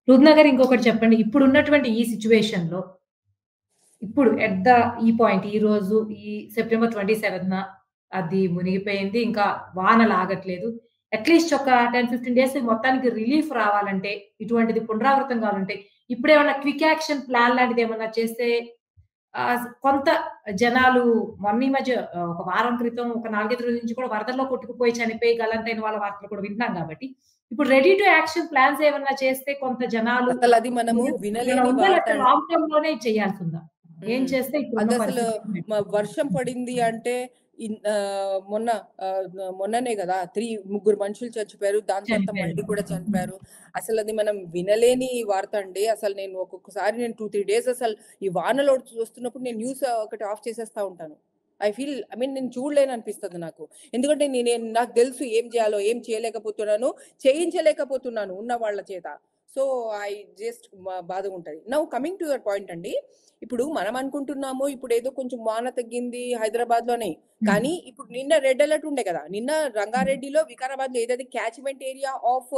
S1: రుగ్నా గారు ఇంకొకటి చెప్పండి. ఇప్పుడున్నటువంటి ఈ సిట్యుయేషన్‌లో ఇప్పుడు ఎట్ ద ఈ పాయింట్ ఈరోజు ఈ సెప్టెంబర్ 27న అది మునిగిపోయింది. ఇంకా వానలాగట్లేదు. అట్‌లీస్ట్ ఒక 10, 15 డేస్ మొత్తానికి రిలీఫ్ రావాలంటే, ఇటువంటిది పునరావృతం కావాలంటే, ఇప్పుడేమన్నా క్విక్ యాక్షన్ ప్లాన్ లాంటిదేమన్నా చేస్తే కొంత జనాలు మొన్న ఈ మధ్య ఒక వారం క్రితం ఒక 4, 5 రోజుల నుంచి కూడా వరదల్లో కొట్టుకుపోయి చనిపోయి గల్లంతైన వాళ్ళ వార్తలు కూడా వింటున్నాం కాబట్టి, ఇప్పుడు రెడీ టు యాక్షన్ ప్లాన్స్ ఏమన్నా చేస్తే కొంత జనాలు
S2: అసలది మనము
S1: ఏమైనా
S2: వినలేని
S1: ఉందా?
S2: వార్త
S1: లేకపోతే
S2: అండి.
S1: లాంగ్ టర్మ్‌లోనే చేయాల్సుందా? ఏం
S2: హ్మ్.
S1: చేస్తే ఇప్పుడున్న
S2: అదసలు
S1: పరిస్థితులు
S2: వర్షం పడింది అంటే మొన్న మొన్ననే గదా! ముగ్గురు మనుషులు చచ్చిపోయారు. దాని తర్వాత
S1: చనిపోయారు.
S2: మళ్ళీ కూడా చనిపోయారు. అసలది మనం వినలేని వార్త అండి. అసలు ఒక్కొక్కసారి 2, 3 డేస్ అసలు ఈ వానలు వస్తున్నప్పుడు నేను న్యూస్ ఒకటి ఆఫ్ చేసేస్తా ఉంటాను. ఐ మీన్ నేను చూడలేననిపిస్తది నాకు. ఎందుకంటే నాకు తెలుసు ఏం చేయాలో, ఏం చేయలేకపోతున్నాను, చేయించలేకపోతున్నాను ఉన్న వాళ్ళ చేత. సో, ఐ జస్ట్ బాధగుంటది. Now coming to your point అండి. ఇప్పుడు మనం అనుకుంటున్నాము, ఇప్పుడేదో కొంచెం వాన తగ్గింది హైదరాబాద్‌లోనే. కానీ ఇప్పుడు నిన్న రెడ్ అలర్ట్ ఉండే కదా! నిన్న రంగారెడ్డిలో, వికారాబాద్‌లో ఏదైతే క్యాచ్‌మెంట్ ఏరియా ఆఫ్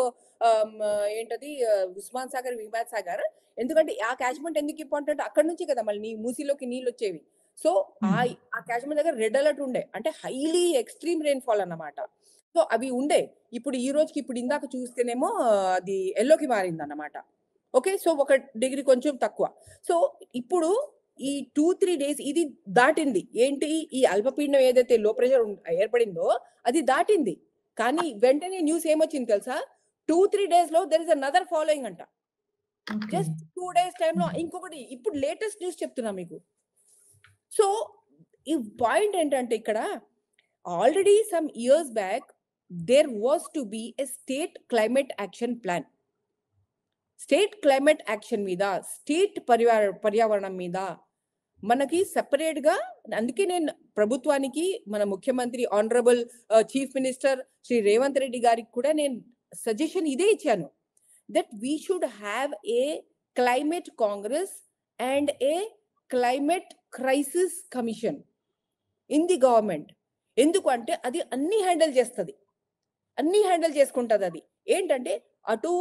S2: ఏంటది ఉస్మాన్ సాగర్, విమాన్ సాగర్. ఎందుకంటే ఆ క్యాచ్‌మెంట్ ఎందుకు ఇంపార్టెంట్ అక్కడి నుంచే కదా మళ్ళీ మూసీలోకి నీళ్లొచ్చేవి. సో, ఆ క్యాచ్‌మెంట్ దగ్గర రెడ్ అలర్ట్ ఉండే. అంటే హైలీ ఎక్స్‌ట్రీమ్ రెయిన్‌ఫాల్ అన్నమాట. సో, అవి ఉండే. ఇప్పుడు ఇందాక చూస్తేనేమో అది యెల్లోకి మారిందన్నమాట. ఓకే. సో, 1 డిగ్రీ కొంచెం తక్కువ. సో, ఇప్పుడు ఈ 2, 3 డేస్ ఇది దాటింది. ఏంటి ఈ అల్పపీడనం ఏదైతే లో ప్రెషర్ ఏర్పడిందో అది దాటింది. కానీ వెంటనే న్యూస్ ఏమొచ్చింది తెలుసా? 2, 3 డేస్‌లో దేర్ ఇస్ అనదర్ ఫాలోయింగ్ అంట.
S1: ఓకే.
S2: జస్ట్ 2 డేస్ టైమ్‌లో ఇంకొకటి ఇప్పుడు లేటెస్ట్ న్యూస్ చెప్తున్నా మీకు. సో, ఈ పాయింట్ ఏంటంటే ఇక్కడ already some years back there was to be a state climate action plan. State climate action మీద, స్టేట్ పర్యావరణం మీద మనకి సెపరేట్‌గా అందుకే నేను ప్రభుత్వానికి మన ముఖ్యమంత్రి honourable chief minister Shri Revanth Reddy గారికి కూడా నేను సజెషన్ ఇదే ఇచ్చాను. That we should have a climate congress and a climate crisis commission in the government. ఎందుకు అంటే అది అన్నీ హ్యాండిల్ చేస్తది. అన్నీ హ్యాండిల్ చేసుకుంటదది. ఏంటంటే అటు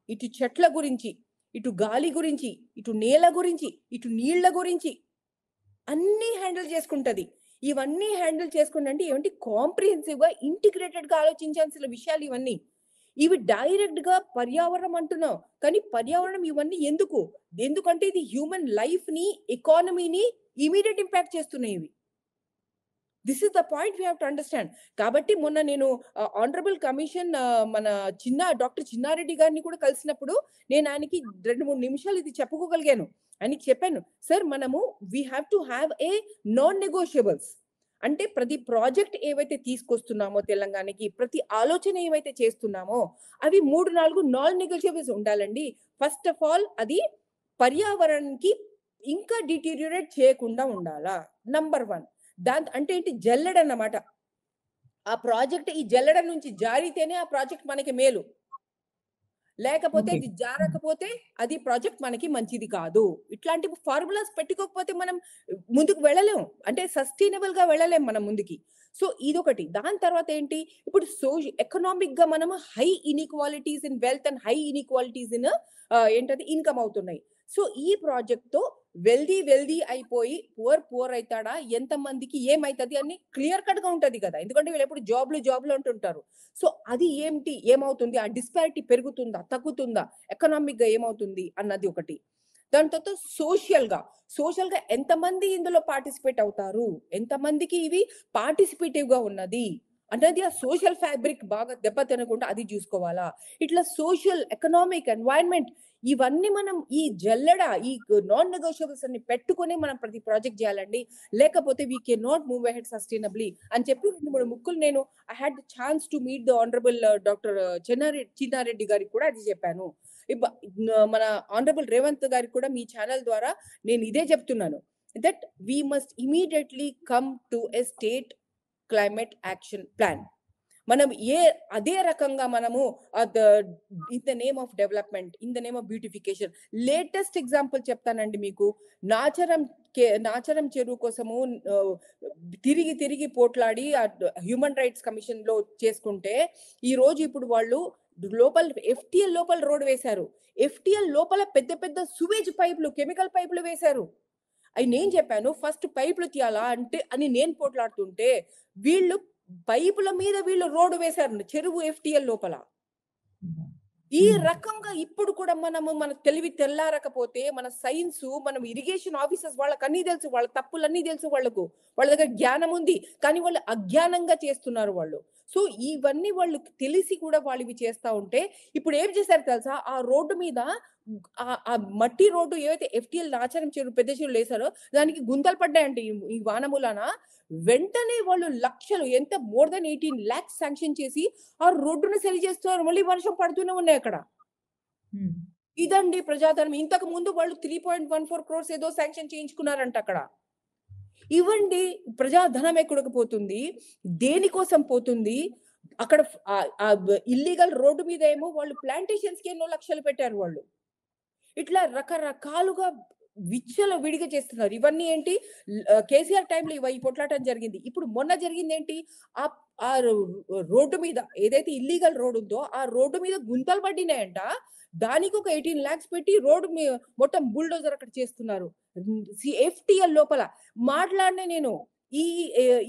S2: ఇటు చెట్ల గురించి, ఇటు గాలి గురించి, ఇటు నేల గురించి, ఇటు నీళ్ల గురించి అన్నీ హ్యాండిల్ చేసుకుంటది. ఇవన్నీ హ్యాండిల్ చేసుకుంటంటే ఏమిటి కాంప్రిహెన్సివ్‌గా, ఇంటిగ్రేటెడ్‌గా ఆలోచించాల్సిన విషయాలు ఇవన్నీ. ఇవి డైరెక్ట్‌గా పర్యావరణం అంటున్నాం. కానీ పర్యావరణం ఇవన్నీ ఎందుకు? ఎందుకంటే ఇది హ్యూమన్ లైఫ్‌ని, ఎకానమీని ఇమ్మీడియేట్ ఇంపాక్ట్ చేస్తున్నాయి ఇవి. This is the point we have to understand. కాబట్టి మొన్న నేను ఆనరబుల్ కమిషన్ మన డాక్టర్ చిన్నారెడ్డి గారిని కూడా కలిసినప్పుడు నేను ఆయనకి 2, 3 నిమిషాలు ఇది చెప్పుకోగలిగాను. ఆయనకి చెప్పాను. సార్ మనము we have to have a non negotiables. అంటే ప్రతి ప్రాజెక్ట్ ఏవైతే తీసుకొస్తున్నామో తెలంగాణకి, ప్రతి ఆలోచన ఏవైతే చేస్తున్నామో అవి 3, 4 నాన్ నెగోషియబుల్స్ ఉండాలండి. ఫస్ట్ ఆఫ్ ఆల్ అది పర్యావరణానికి ఇంకా డిటీరియోరేట్ చేయకుండా ఉండాలా. నంబర్ 1. అంటే ఏంటి జల్లెడన్నమాట. ఈ జల్లెడ నుంచి జారితేనే ఆ ప్రాజెక్ట్ మనకి మేలు. లేకపోతే
S1: ఓకే.
S2: అది జారకపోతే అది ప్రాజెక్ట్ మనకి మంచిది కాదు. ఇట్లాంటి ఫార్ములాస్ పెట్టుకోకపోతే మనం ముందుకు వెళ్ళలేం. అంటే సస్టైనబుల్‌గా వెళ్ళలేం మనం ముందుకి. సో, ఇదొకటి. దాని తర్వాత ఏంటి? ఇప్పుడు ఎకనామిక్‌గా మనము high inequalities in wealth and high inequalities in ఏంటది ఇన్‌కమ్ అవుతున్నాయి. సో, ఈ ప్రాజెక్ట్‌తో వెల్తీ అయిపోయి పువర్ అయితాడా? ఎంతమందికి ఏమైతది అని క్లియర్ కట్‌గా ఉంటది కదా! ఎందుకంటే వీళ్ళెప్పుడు జాబ్‌లు అంటుంటారు. సో, అది ఏమవుతుంది? ఆ డిస్పారిటీ పెరుగుతుందా? తగ్గుతుందా? ఎకనామిక్‌గా ఏమవుతుంది? అన్నది ఒకటి. దాని తర్వాత సోషల్‌గా ఎంతమంది ఇందులో పార్టిసిపేట్ అవుతారు? ఎంతమందికి ఇవి పార్టిసిపేటివ్‌గా ఉన్నది? అనేది ఆ సోషల్ ఫ్యాబ్రిక్ బాగా దెబ్బతినకుండా అది జూసుకోవాలా? ఇట్లా సోషల్, ఎకనామిక్, ఎన్వైర్న్మెంట్ ఇవన్నీ మనం ఈ నాన్ నెగోషియబుల్స్ అన్ని పెట్టుకొని మనం ప్రతి ప్రాజెక్ట్ జేయాలండి. లేకపోతే we can not move ahead sustainably అని చెప్పి 2, 3 ముక్కులు నేను I had the chance to meet the honourable doctor Chinnareddy గారికి కూడా అది చెప్పాను. ఇబ్బ మన ఆనరబుల్ రేవంత్ గారికి కూడా మీ ఛానల్ ద్వారా నేను ఇదే చెప్తున్నాను. That we must immediately come to a state climate action plan. మనం అదే రకంగా మనము in the name of development, in the name of beautification latest example చెప్తానండి మీకు. నాచరం చెరువు కోసము ఆహ్, తిరిగి పోట్లాడి హ్యూమన్ రైట్స్ కమిషన్‌లో చేసుకుంటే, ఇప్పుడు వాళ్ళు ఎఫ్‌టీఎల్ లోపల రోడ్ వేశారు. ఎఫ్‌టీఎల్ లోపల పెద్ద పెద్ద సువేజ్ పైపులు, కెమికల్ పైపులు వేశారు. అయి నేను చెప్పాను ఫస్ట్ పైపులు తీయాలా అంటే అని నేను పోట్లాడుతుంటే, వీళ్ళు పైపుల మీద రోడ్ వేశారు చెరువు ఎఫ్‌టీఎల్ లోపల. ఈ రకంగా ఇప్పుడు కూడా మన తెలివి తెల్లారకపోతే మన సైన్సు, మనం ఇరిగేషన్ ఆఫీసర్స్ వాళ్ళకన్నీ తెలుసు. వాళ్ళ తప్పులన్నీ తెలుసు వాళ్ళకు. వాళ్ళ దగ్గర జ్ఞానం ఉంది. కానీ వాళ్ళు అజ్ఞానంగా చేస్తున్నారు వాళ్ళు. సో, ఇవన్నీ వాళ్ళకి తెలిసి కూడా వాళ్ళు ఇవి చేస్తా ఉంటే, ఇప్పుడు ఏం చేశారు తెలుసా? ఆ రోడ్డు మీద ఆ మట్టి రోడ్డు ఏవైతే ఎఫ్‌టీఎల్ నాచారం చెరువు పెద్ద చెరువులేసారో దానికి గుంతలు పడ్డాయంట ఈ వాన మూలాన. వెంటనే వాళ్ళు లక్షలు మోర్ థాన్ 18,00,000 శాంక్షన్ చేసి ఆ రోడ్డుని సరి చేస్తున్నారు. మళ్ళీ వర్షం పడుతూనే ఉన్నాయి అక్కడ.
S1: హ్మ్.
S2: ఇదండి ప్రజాధనం. ఇంతకు ముందు వాళ్ళు 3.14 క్రోర్స్ ఏదో శాంక్షన్ చేయించుకున్నారంట అక్కడ. ఇవ్వండి. ప్రజాధనం ఎక్కడికి పోతుంది? దేనికోసం పోతుంది? అక్కడ ఇల్లీగల్ రోడ్డు మీద ఏమో వాళ్ళు ప్లాంటేషన్స్‌కి ఎన్నో లక్షలు పెట్టారు వాళ్ళు. ఇట్లా రకరకాలుగా విచ్చలవిడిగా చేస్తున్నారు. ఇవన్నీ ఏంటి కేసీఆర్ టైంలో ఈ పొట్లాటం జరిగింది. ఇప్పుడు మొన్న జరిగిందేంటి? ఆహ్, ఆ రో రోడ్డు మీద ఏదైతే ఇల్లీగల్ రోడ్ ఉందో, ఆ రోడ్డు మీద గుంతలు పడినాయంట. దానికి ఒక 18 లాక్స్ పెట్టి రోడ్ మొత్తం బుల్డోజర్ అక్కడ చేస్తున్నారు. ఎఫ్టీఎల్ లోపల మాట్లాడినా నేను. ఈ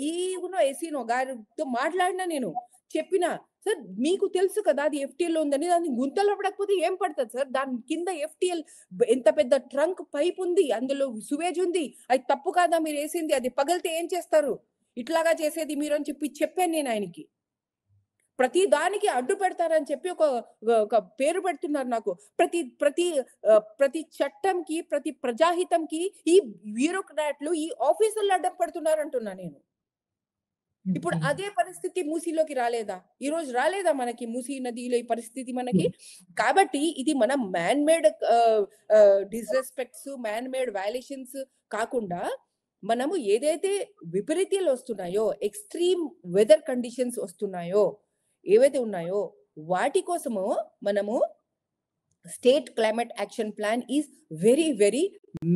S2: ఈనో, ఎస్సీనో గారితో మాట్లాడినా నేను. చెప్పినా, "సార్ మీకు తెలుసు కదా! అది ఎఫ్టీఎల్‌లో ఉందని. దాన్ని గుంతలో పడకపోతే ఏం పడతది సార్? దాని కింద ఎఫ్టీఎల్ ఎంత పెద్ద ట్రంక్ పైప్ ఉంది. అందులో సువేజ్ ఉంది. అది తప్పు కాదా మీరేసింది? అది పగిలితే ఏం చేస్తారు? ఇట్లాగా చేసేది మీరు" అని చెప్పాను నేను ఆయనకి. ప్రతి దానికి అడ్డు పెడతారని చెప్పి ఒక పేరు పెడుతున్నారు నాకు. ప్రతి ప్రతి ప్రతి చట్టంకి, ప్రతి ప్రజాహితంకి ఈ బ్యూరోక్రాట్లు, ఈ ఆఫీసర్లు అడ్డం పడుతున్నారంటున్నా నేను. ఇప్పుడు
S1: ఓకే.
S2: అదే పరిస్థితి మూసీలోకి రాలేదా? ఈరోజు రాలేదా మనకి మూసీ నదిలో ఈ పరిస్థితి మనకి? కాబట్టి ఇది మనం man made disrespects, man made violations కాకుండా మనము ఏదైతే విపరీతాలు వస్తున్నాయో, ఎక్స్‌ట్రీమ్ వెదర్ కండిషన్స్ వస్తున్నాయో, ఏవైతే ఉన్నాయో వాటి కోసము మనము state climate action plan is very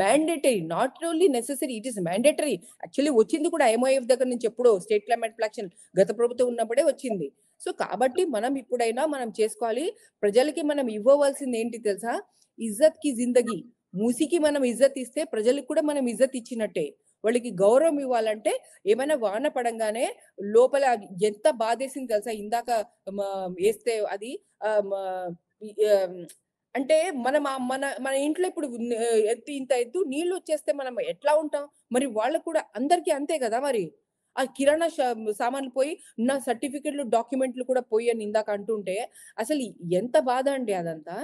S2: mandatory. Not only necessary, it is mandatory. Actually వచ్చింది కూడా ఎంఓఎఫ్ దగ్గర నుంచి ఎప్పుడో స్టేట్ క్లైమేట్ యాక్షన్ గత ప్రభుత్వం ఉన్నప్పుడే వచ్చింది. సో కాబట్టి మనం ఇప్పుడైనా మనం చేసుకోవాలి. ప్రజలకి మనం ఇవ్వవలసింది ఏంటి తెలుసా? ఇజ్జత్‌కి జిందగీ. మూసీకి మనం ఇజ్జత్ ఇస్తే ప్రజలకు కూడా మనం ఇజ్జత్ ఇచ్చినట్టే. వాళ్ళకి గౌరవం ఇవ్వాలంటే ఏమైనా వాన పడంగానే లోపల ఎంత బాధేసింది తెలుసా? ఇందాక ఏస్తే అది ఆహ్, మ అంటే మన ఇంట్లో ఇప్పుడు ఇంత ఎత్తు నీళ్లు వచ్చేస్తే మనం ఎట్లా ఉంటాం? మరి వాళ్ళకి కూడా అందరికీ అంతే గదా మరి. ఆ కిరాణా సామాన్లు పోయి, నా సర్టిఫికేట్‌లు, డాక్యుమెంట్‌లు కూడా పోయని ఇందాక అంటుంటే, అసలు ఎంత బాధ అండి అదంతా.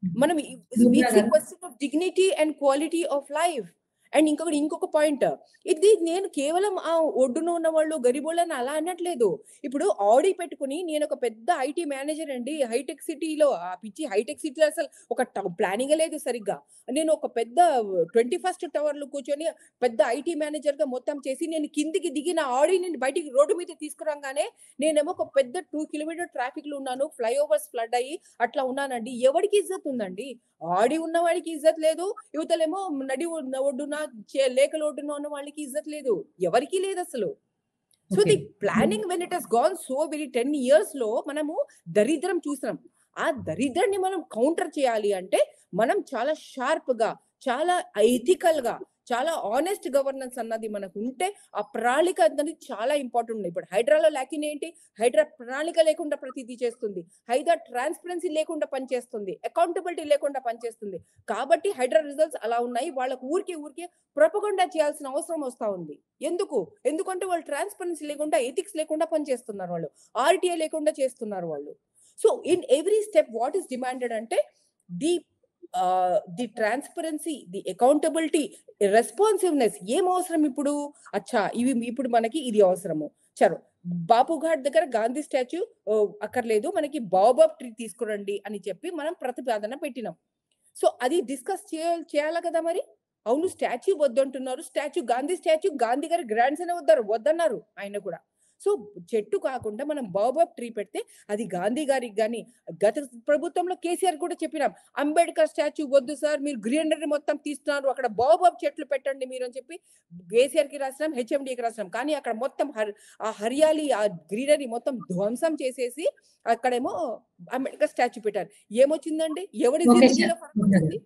S2: మనం it's a question of dignity and quality of life. And ఇంకొక పాయింట్. ఇది నేను కేవలం ఆ ఒడ్డున ఉన్నవాళ్ళు గరీబోళ్ళని అలా అనట్లేదు. ఇప్పుడు ఆడి పెట్టుకొని నేను ఒక పెద్ద ఐటీ మేనేజర్ అండి. హైటెక్ సిటీలో ఆ పిచ్చి హైటెక్ సిటీలో అసలు ఒక ప్లానింగే లేదు సరిగ్గా. నేను ఒక పెద్ద 21st టవర్‌లో కూర్చొని పెద్ద ఐటీ మేనేజర్‌గా మొత్తం చేసి నేను కిందికి దిగి నా ఆడిని బయటికి రోడ్డు మీద తీసుకురాంగానే నేనేమో ఒక పెద్ద 2 కిలోమీటర్ ట్రాఫిక్‌లో ఉన్నాను. ఫ్లైఓవర్స్ ఫ్లడ్ అయ్యి అట్లా ఉన్నానండి. ఎవడికి ఇజ్జత్ ఉందండి? ఆడి ఉన్నవాడికి ఇజ్జత్ లేదు. యువతలేమో ఒడ్డున లేకల ఒడ్డున ఉన్న వాళ్ళకి ఇజ్జత్ లేదు. ఎవరికీ లేదసలు. So
S1: okay.
S2: The planning when it has gone so very 10 ఇయర్స్‌లో మనము దరిద్రం చూసాం. ఆ దరిద్రాన్ని మనం కౌంటర్ చేయాలి అంటే మనం చాలా షార్ప్‌గా, చాలా ఎథికల్‌గా, చాలా హానెస్ట్ గవర్నెన్స్ అన్నది మనకుంటే ఆ ప్రణాళిక అన్నది చాలా ఇంపార్టెంట్. ఇప్పుడు హైడ్రాలో లాకిన్ ఏంటి? హైడ్రా ప్రణాళిక లేకుండా ప్రతిదీ చేస్తుంది. హైడ్రా ట్రాన్స్‌పరెన్సీ లేకుండా పనిచేస్తుంది. అకౌంటబిలిటీ లేకుండా పనిచేస్తుంది. కాబట్టి హైడ్రా రిజల్ట్స్ అలా ఉన్నాయి. వాళ్ళకి ఊరికే ప్రొపగండా చేయాల్సిన అవసరం వస్తా ఉంది. ఎందుకు? ఎందుకంటే వాళ్ళు ట్రాన్స్‌పరెన్సీ లేకుండా, ఎథిక్స్ లేకుండా పనిచేస్తున్నారు వాళ్ళు. ఆర్‌టీఐ లేకుండా చేస్తున్నారు వాళ్ళు. So, in every step what is demanded అంటే the the transparency, the accountability, responsiveness ఏం అవసరం ఇప్పుడు? అచ్చా! ఇప్పుడు మనకి ఇది అవసరము. చలో బాపు ఘాట్ దగ్గర గాంధీ స్టాచ్యూ అక్కర్లేదు. మనకి బాఓబాబ్ ట్రీ తీసుకురండి అని చెప్పి మనం ప్రతిపాదన పెట్టినాం. సో, అది డిస్కస్ చేయాలా కదా మరి. అవును స్టాచ్యూ వద్దంటున్నారు. గాంధీ స్టాచ్యూ గాంధీ గారి గ్రాండ్ సనే వద్దన్నారు ఆయన కూడా. సో, చెట్టు కాకుండా మనం బాఓబాబ్ ట్రీ పెడితే అది గాంధీ గారికి గాని, గత ప్రభుత్వంలో కేసీఆర్ కూడా చెప్పినాం. అంబేద్కర్ స్టాచ్యూ వద్దు సార్. మీరు గ్రీనరీ మొత్తం తీస్తున్నారు. అక్కడ బాఓబాబ్ చెట్లు పెట్టండి మీరు అని చెప్పి కేసీఆర్‌కి రాసినాం, హెచ్ఎండీకి రాసినాం. కానీ అక్కడ మొత్తం ఆ హరియాలి, ఆ గ్రీనరీ మొత్తం ధ్వంసం చేసేసి అక్కడేమో అంబేద్కర్ స్టాచ్యూ పెట్టారు. ఏమొచ్చిందండి? ఎవరి
S1: ఓకే సార్.
S2: జిందగీలో ఫరకొచ్చింది?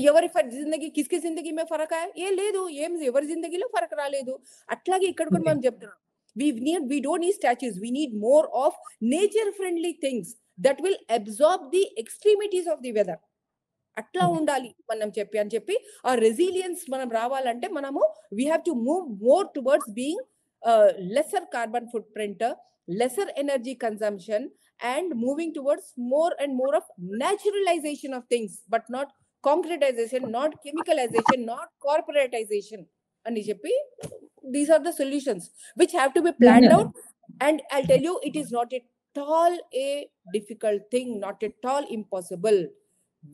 S2: ఎవరి జిందగీ కిస్‌కి జిందగీ మే ఫరక్ ఆయా? లేదు. ఎవరి జిందగీలో ఫరక్ రాలేదు. అట్లాగే ఇక్కడ కూడా
S1: ఓకే.
S2: మనం చెప్తున్నాం. we don't need statues. We need more of nature friendly things that will absorb the extremities of the weather. అట్లా
S1: ఓకే.
S2: ఉండాలి మనం చెప్పి ఆ రెసిలియన్స్ మనం రావాలంటే మనము we have to move more towards being lesser carbon footprint, lesser energy consumption and moving towards more and more of naturalization of things, but not concretization, not chemicalization, not corporatization అని చెప్పి these are the solutions which have to be planned out. And I'll tell you, it is not at all a difficult thing, not at all impossible.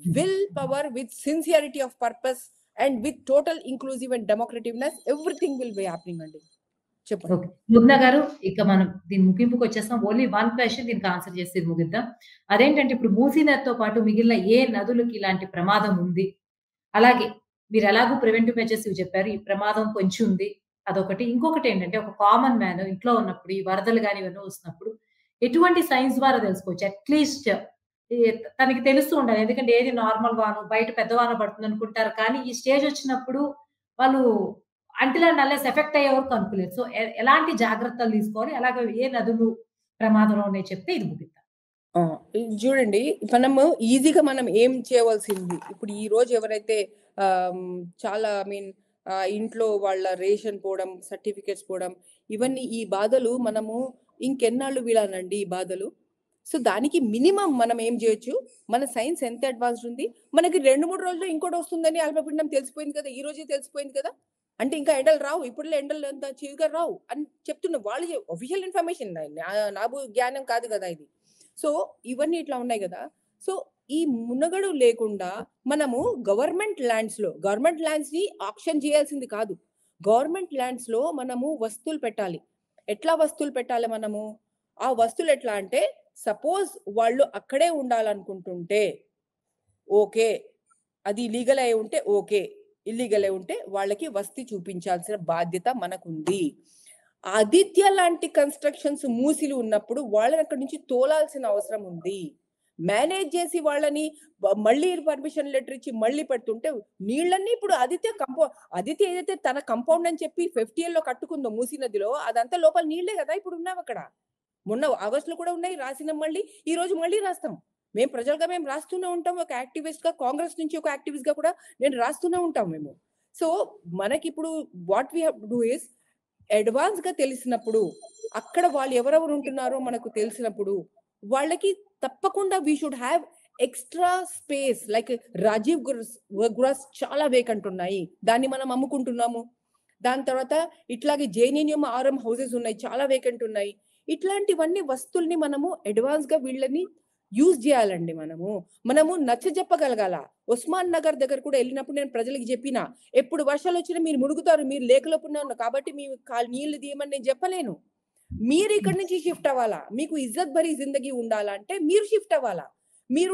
S2: Willpower with sincerity of purpose and with total inclusive and democrativeness everything will be happening అండి. చెప్పండి.
S1: Okay. Mugna గారు ఇక మనం దీని ముగింపుకొచ్చేస్తాం. Only one question దీనికి answer చేసి ముగిద్దాం. అదేంటంటే ఇప్పుడు మూసీ నదితో పాటు మిగిలిన ఏ నదులకి ఇలాంటి ప్రమాదం ఉంది? అలాగే మీరెలాగో ప్రివెంటివ్ మెజర్స్ ఇవి చెప్పారు. ఈ ప్రమాదం కొంచెం ఉంది. అదొకటి. ఇంకొకటేంటంటే ఒక కామన్ మ్యాన్ ఇంట్లో ఉన్నప్పుడు ఈ వరదలు గాని ఇవన్నీ వస్తున్నప్పుడు ఎటువంటి సైన్స్ ద్వారా తెలుసుకోవచ్చు? అట్‌లీస్ట్ ఈ తనకి తెలుస్తూ ఉండాలి. ఎందుకంటే ఏది నార్మల్ వానో, బయట పెద్ద వాన పడుతుందనుకుంటారు. కానీ ఈ స్టేజ్ వచ్చినప్పుడు వాళ్ళు అంటిల్ అండ్ అన్‌లెస్ ఎఫెక్ట్ అయ్యే వరకు అనుకోలేరు. సో, ఎలాంటి జాగ్రత్తలు తీసుకోవాలి? అలాగే ఏ నదులు ప్రమాదంలో ఉన్నాయో చెప్తే ఇది ముగిద్దాం.
S2: ఆ! ఇది చూడండి, మనము ఈజీగా మనం ఏం చేయవలసింది, ఇప్పుడు ఈ రోజు ఎవరైతే చాలా ఇంట్లో వాళ్ళ రేషన్ పోవడం, సర్టిఫికేట్స్ పోవడం, ఇవన్నీ ఈ బాధలు మనము ఇంకెన్నాళ్ళు వీడాలండి ఈ బాధలు? సో, దానికి మినిమమ్ మనం ఏం చేయొచ్చు, మన సైన్స్ ఎంత అడ్వాన్స్డ్ ఉంది, మనకి 2, 3 రోజుల్లో ఇంకోటొస్తుందని అల్పపీడనం తెలిసిపోయింది కదా! ఈ రోజే తెలిసిపోయింది కదా! అంటే ఇంకా ఎండలు రావు. ఇప్పుడులే ఎండలు అంత చివిగా రావు అని చెప్తున్న వాళ్ళు ఆఫీషియల్ ఇన్ఫర్మేషన్, నా జ్ఞానం కాదు కదా ఇది. సో, ఇవన్నీ ఇట్లా ఉన్నాయి గదా! సో, ఈ మునగడు లేకుండా మనము గవర్నమెంట్ ల్యాండ్స్‌ని ఆక్షన్ చేయాల్సింది కాదు. గవర్నమెంట్ ల్యాండ్స్‌లో మనము వస్తువులు పెట్టాలి. ఎట్లా వస్తువులు పెట్టాలి మనము? ఆ వస్తువులు ఎట్లా అంటే, సపోజ్ వాళ్ళు అక్కడే ఉండాలనుకుంటుంటే ఓకే. అది లీగల్ అయి ఉంటే ఓకే. ఇల్లీగల్ అయి ఉంటే వాళ్ళకి వస్తీ చూపించాల్సిన బాధ్యత మనకుంది. ఆదిత్య లాంటి కన్‌స్ట్రక్షన్స్ మూసిలు ఉన్నప్పుడు వాళ్ళని అక్కడి నుంచి తోలాల్సిన అవసరం ఉంది. మేనేజ్ చేసి వాళ్ళని మళ్ళీ పర్మిషన్ లెటర్ ఇచ్చి మళ్ళీ పెడుతుంటే నీళ్ళన్నీ ఇప్పుడు ఆదిత్య ఏదైతే తన కాంపౌండ్ అని చెప్పి 50 కట్టుకుందో మూసీ నదిలో, అదంతా లోపల నీళ్ళే కదా ఇప్పుడు ఉన్నవక్కడ. మొన్న ఆగస్ట్‌లో కూడా ఉన్నాయి. రాసినాం మళ్ళీ. ఈ రోజు మళ్ళీ రాస్తాం. మేము రాస్తూనే ఉంటాం. ఒక యాక్టివిస్ట్‌గా, కాంగ్రెస్ నుంచి ఒక యాక్టివిస్ట్‌గా కూడా నేను రాస్తూనే ఉంటాం మేము. సో, మనకిప్పుడు what we have to do is అడ్వాన్స్‌గా తెలిసినప్పుడు, అక్కడ వాళ్ళు ఎవరెవరు ఉంటున్నారో మనకు తెలిసినప్పుడు, వాళ్ళకి తప్పకుండా we should have extra space. Like Rajiv గురస్ చాలా వేకెంట్ ఉన్నాయి. దాన్ని మనం అమ్ముకుంటున్నాము. దాని తర్వాత ఇట్లాగే జేఎన్‌యూఎం, ఆర్ఎం హౌసెస్ ఉన్నాయి. చాలా వేకెంట్ ఉన్నాయి. ఇట్లాంటివన్నీ వస్తువుల్ని మనము అడ్వాన్స్‌గా వీళ్ళని యూజ్ చేయాలండి మనము. మనము నచ్చజెప్పగలగాల. ఉస్మాన్ నగర్ దగ్గర కూడా ఎళ్ళినప్పుడు నేను ప్రజలకి జెప్పినా, ఎప్పుడు వర్షాలొచ్చినా మీరు మునుగుతారు. మీరు లేకలోపునే ఉన్నారు. కాబట్టి మీ నీళ్లు తీయమని నేను చెప్పలేను. మీరు ఇక్కడి నుంచి షిఫ్ట్ అవ్వాలా. మీకు ఇజ్జత్ భరీ జిందగీ ఉండాలంటే మీరు షిఫ్ట్ అవ్వాలా. మీరు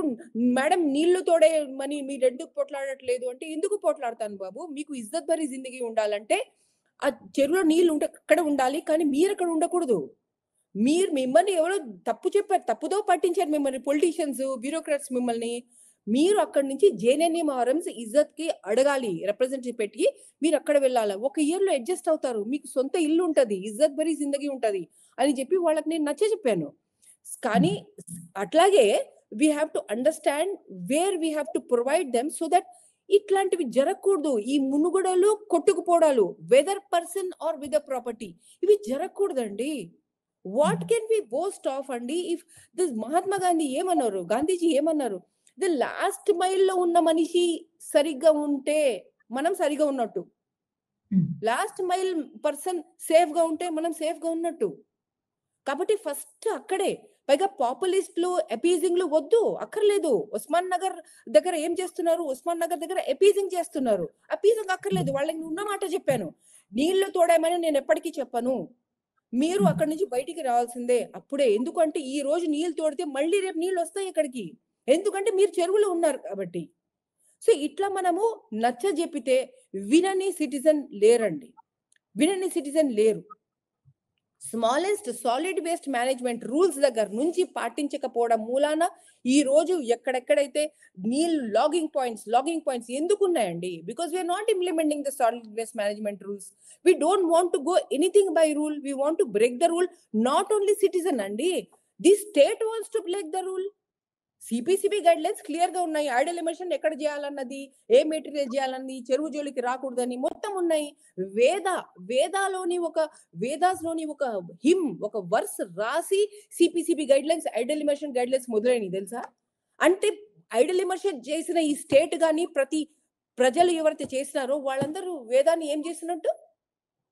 S2: మేడం నీళ్లు తోడేయమని మీరెందుకు పోట్లాడట్లేదు అంటే, ఎందుకు పోట్లాడతాను బాబు. మీకు ఇజ్జత్ భరీ జిందగీ ఉండాలంటే ఆ చెరువులో నీళ్లు ఉంటే అక్కడ ఉండాలి. కానీ మీరక్కడ ఉండకూడదు. మిమ్మల్ని ఎవరో తప్పు చెప్పారు. తప్పుదో పట్టించారు మిమ్మల్ని పొలిటీషియన్స్, బ్యూరోక్రాట్స్ మిమ్మల్ని. మీరు అక్కడి నుంచి జేఎన్‌ఎం, ఆర్ఎంస్ ఇజ్జత్‌కి అడగాలి. రిప్రజెంటేటివ్ పెట్టి మీరక్కడ వెళ్ళాలా. ఒక ఇయర్‌లో అడ్జస్ట్ అవుతారు. మీకు సొంత ఇల్లు ఉంటది. ఇజ్జత్ భరీ జిందగీ ఉంటది అని చెప్పి వాళ్ళకి నేను నచ్చజెప్పాను. కానీ అట్లాగే we have to understand where we have to provide them so that ఇట్లాంటివి జరగకూడదు. ఈ మునుగడలు, కొట్టుకుపోవడాలు whether person or with the property ఇవి జరగకూడదండి. What can we boast of అండి? ఇఫ్ దిస్ మహాత్మా గాంధీ ఏమన్నారు? గాంధీజీ ఏమన్నారు? ది లాస్ట్ మైల్‌లో ఉన్న మనిషి సరిగ్గా ఉంటే మనం సరిగ్గా ఉన్నట్టు. లాస్ట్ మైల్ పర్సన్ సేఫ్‌గా ఉంటే మనం సేఫ్‌గా ఉన్నట్టు. కాబట్టి ఫస్ట్ అక్కడే. పైగా పాపులిస్ట్‌లు, అపీజింగ్‌లు వద్దు. అక్కర్లేదు. ఉస్మాన్ నగర్ దగ్గర ఏం చేస్తున్నారు? ఉస్మాన్ నగర్ దగ్గర అపీజింగ్ చేస్తున్నారు. అపీజింగ్ అక్కర్లేదు. వాళ్ళకి ఉన్న మాట చెప్పాను. నీళ్లు తోడామని నేను ఎప్పటికీ చెప్పను. మీరు అక్కడి నుంచి బయటికి రావాల్సిందే. అప్పుడే. ఎందుకంటే ఈ రోజు నీళ్లు తోడితే మళ్ళీ రేపు నీళ్లొస్తాయి ఇక్కడికి. ఎందుకంటే మీరు చెరువులో ఉన్నారు కాబట్టి. సో, ఇట్లా మనము నచ్చజెప్పితే వినని సిటిజన్ లేరండి. వినని సిటిజన్ లేరు. Smallest solid waste management rules దగ్గర నుంచి పాటించకపోవడం మూలాన ఈ రోజు ఎక్కడెక్కడైతే లాగింగ్ పాయింట్స్ ఎందుకున్నాయండి? Because we are not implementing the solid waste management rules. We don't want to go anything by rule. We want to break the rule. Not only citizen అండి. The state wants to break the rule. CPCB guidelines క్లియర్‌గా ఉన్నాయి. Idol emission ఎక్కడ చేయాలన్నది, ఏ material చేయాలన్నది, చెరువు జోలికి రాకూడదని మొత్తం ఉన్నాయి. వేదాస్‌లోని ఒక ఒక వర్స్ రాసి CPCB guidelines, idle emission guidelines మొదలైనయి తెలుసా? అంటే ఐడల్ ఎమిషన్ చేసిన ఈ స్టేట్ గాని ప్రజలు ఎవరైతే చేసినారో వాళ్ళందరూ వేదాన్ని ఏం చేసినట్టు?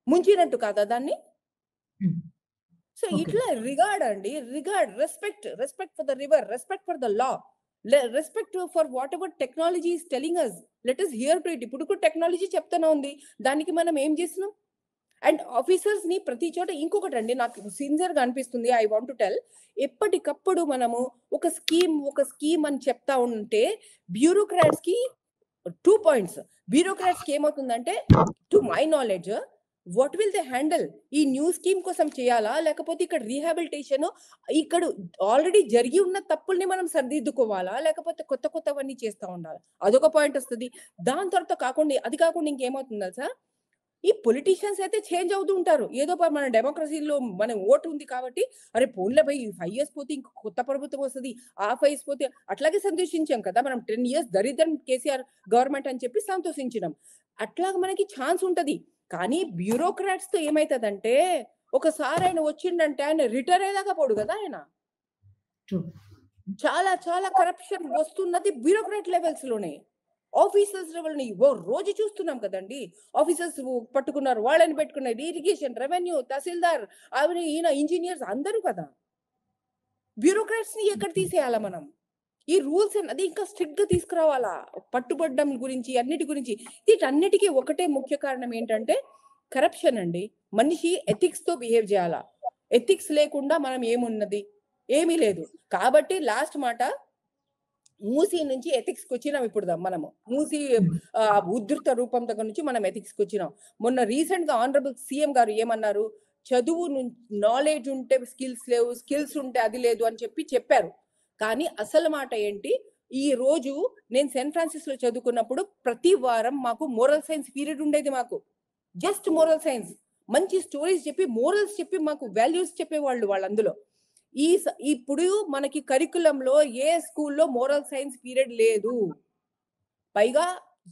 S2: ముంచినట్టు కాదా దాన్ని? So,
S1: okay.
S2: ఇట్లా respect for the river, respect for the law. Respect for whatever technology is telling us. Let us hear to it. ఇప్పుడు కూడా టెక్నాలజీ చెప్తూనే ఉంది. దానికి మనం ఏం చేస్తున్నాం? అండ్ ఆఫీసర్స్‌ని ప్రతి చోట ఇంకొకటండి నాకు సిన్సియర్‌గా అనిపిస్తుంది. I want to tell. ఎప్పటికప్పుడు మనము ఒక స్కీమ్ అని చెప్తా ఉంటే బ్యూరోక్రాట్స్‌కి 2 పాయింట్స్. బ్యూరోక్రాట్స్‌కి ఏమవుతుందంటే, to my knowledge what will they handle? ఈ న్యూ స్కీమ్ కోసం చేయాలా? లేకపోతే ఇక్కడ రీహాబిలిటేషన్, ఇక్కడ ఆల్రెడీ జరిగి ఉన్న తప్పుల్ని మనం సరిదిద్దుకోవాలా? లేకపోతే కొత్తవన్నీ చేస్తా ఉండాలా? అదొక పాయింట్ వస్తది. దాని తర్వాత అది కాకుండా ఇంకేమవుతుంది తెలుసా? ఈ పొలిటీషియన్స్ అయితే చేంజ్ అవుతూ ఉంటారు. ఏదో మన డెమోక్రసీలో మన ఓటు ఉంది కాబట్టి, అరే పోన్లే భయ్ 5 ఇయర్స్ పోతే ఇంకో కొత్త ప్రభుత్వం వస్తది. ఆ 5 ఇయర్స్ పోతే అట్లాగే సంతోషించాం కదా! మనం 10 ఇయర్స్ దరిద్రం కేసీఆర్ గవర్నమెంట్ అని చెప్పి సంతోషించినాం. అట్లాగా మనకి ఛాన్స్ ఉంటది. కానీ బ్యూరోక్రాట్స్‌తో ఏమైతదంటే, ఒకసారి ఆయన వచ్చిండంటే ఆయన రిటైర్ అయ్యేదాకా పోడు కదా ఆయన.
S1: ట్రూ.
S2: చాలా కరప్షన్ వస్తున్నది బ్యూరోక్రాట్ లెవెల్స్‌లోనే. ఆఫీసర్స్ లెవెల్‌ని రోజు చూస్తున్నాం కదండీ. ఆఫీసర్స్ పట్టుకున్నారు, వాళ్ళని పెట్టుకున్నారు. ఇరిగేషన్, రెవెన్యూ, తహసీల్దార్, ఈయన ఇంజినీర్స్ అందరూ కదా. బ్యూరోక్రాట్స్‌ని ఎక్కడ తీసేయాలా మనం? ఈ రూల్స్ అది ఇంకా స్ట్రిక్ట్‌గా తీసుకురావాలా? పట్టుబడ్డం గురించి, అన్నిటి గురించి. వీటన్నిటికీ ఒకటే ముఖ్య కారణం ఏంటంటే కరప్షన్ అండి. మనిషి ఎథిక్స్‌తో బిహేవ్ చేయాలా. ఎథిక్స్ లేకుండా మనం ఏమున్నది? ఏమీ లేదు. కాబట్టి లాస్ట్ మాట, మూసీ నుంచి ఎథిక్స్‌కి వచ్చినాం ఇప్పుడు మనము. మూసీ ఉధృత రూపం దగ్గర నుంచి మనం ఎథిక్స్‌కి వచ్చినాం. మొన్న రీసెంట్‌గా ఆనరబుల్ సీఎం గారు ఏమన్నారు? చదువు నాలెడ్జ్ ఉంటే స్కిల్స్ లేవు, స్కిల్స్ ఉంటే అది లేదు అని చెప్పారు. కానీ అసలు మాట ఏంటి? ఈ రోజు నేను సెయింట్ ఫ్రాన్సిస్‌లో చదువుకున్నప్పుడు ప్రతి వారం మాకు మోరల్ సైన్స్ పీరియడ్ ఉండేది మాకు. Just moral science. మంచి స్టోరీస్ చెప్పి, మోరల్స్ చెప్పి, మాకు వాల్యూస్ చెప్పేవాళ్ళు వాళ్ళందులో. ఇప్పుడు మనకి కరికులంలో ఏ స్కూల్లో మోరల్ సైన్స్ పీరియడ్ లేదు. పైగా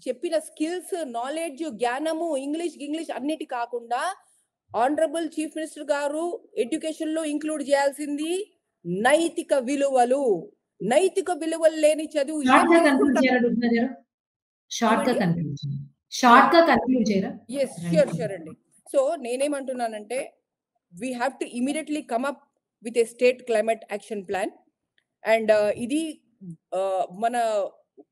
S2: చెప్పిన స్కిల్స్, నాలెడ్జ్, జ్ఞానము, ఇంగ్లీష్ అన్నిటి కాకుండా ఆనరబుల్ చీఫ్ మినిస్టర్ గారు ఎడ్యుకేషన్ లో ఇంక్లూడ్ చేయాల్సింది నైతిక విలువలు. నైతిక విలువలు లేని చదువు ష్యూర్ అండి. సో నేనేమంటున్నానంటే, we have to immediately come up with a state climate action plan, and ఇది మన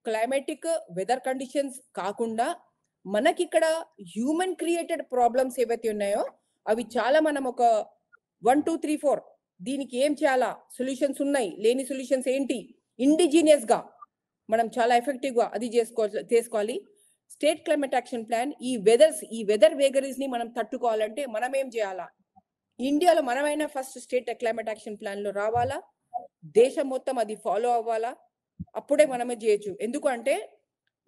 S2: క్లైమాటిక్ వెదర్ కండిషన్స్ కాకుండా మనకి ఇక్కడ హ్యూమన్ క్రియేటెడ్ ప్రాబ్లమ్స్ ఏవైతే ఉన్నాయో అవి చాలా మనం ఒక 1 2 3 4 దీనికి ఏం చేయాలా, సొల్యూషన్స్ ఉన్నాయి, లేని సొల్యూషన్స్ ఏంటి, ఇండిజినియస్ గా మనం చాలా ఎఫెక్టివ్ గా అది చేసుకోవాలి. స్టేట్ క్లైమేట్ యాక్షన్ ప్లాన్ ఈ వెదర్ వేగరీస్ ని మనం తట్టుకోవాలంటే మనం ఏం చేయాలా? ఇండియాలో మనమైనా first state climate action plan లో రావాలా, దేశం మొత్తం అది ఫాలో అవ్వాలా, అప్పుడే మనమే చేయొచ్చు. ఎందుకంటే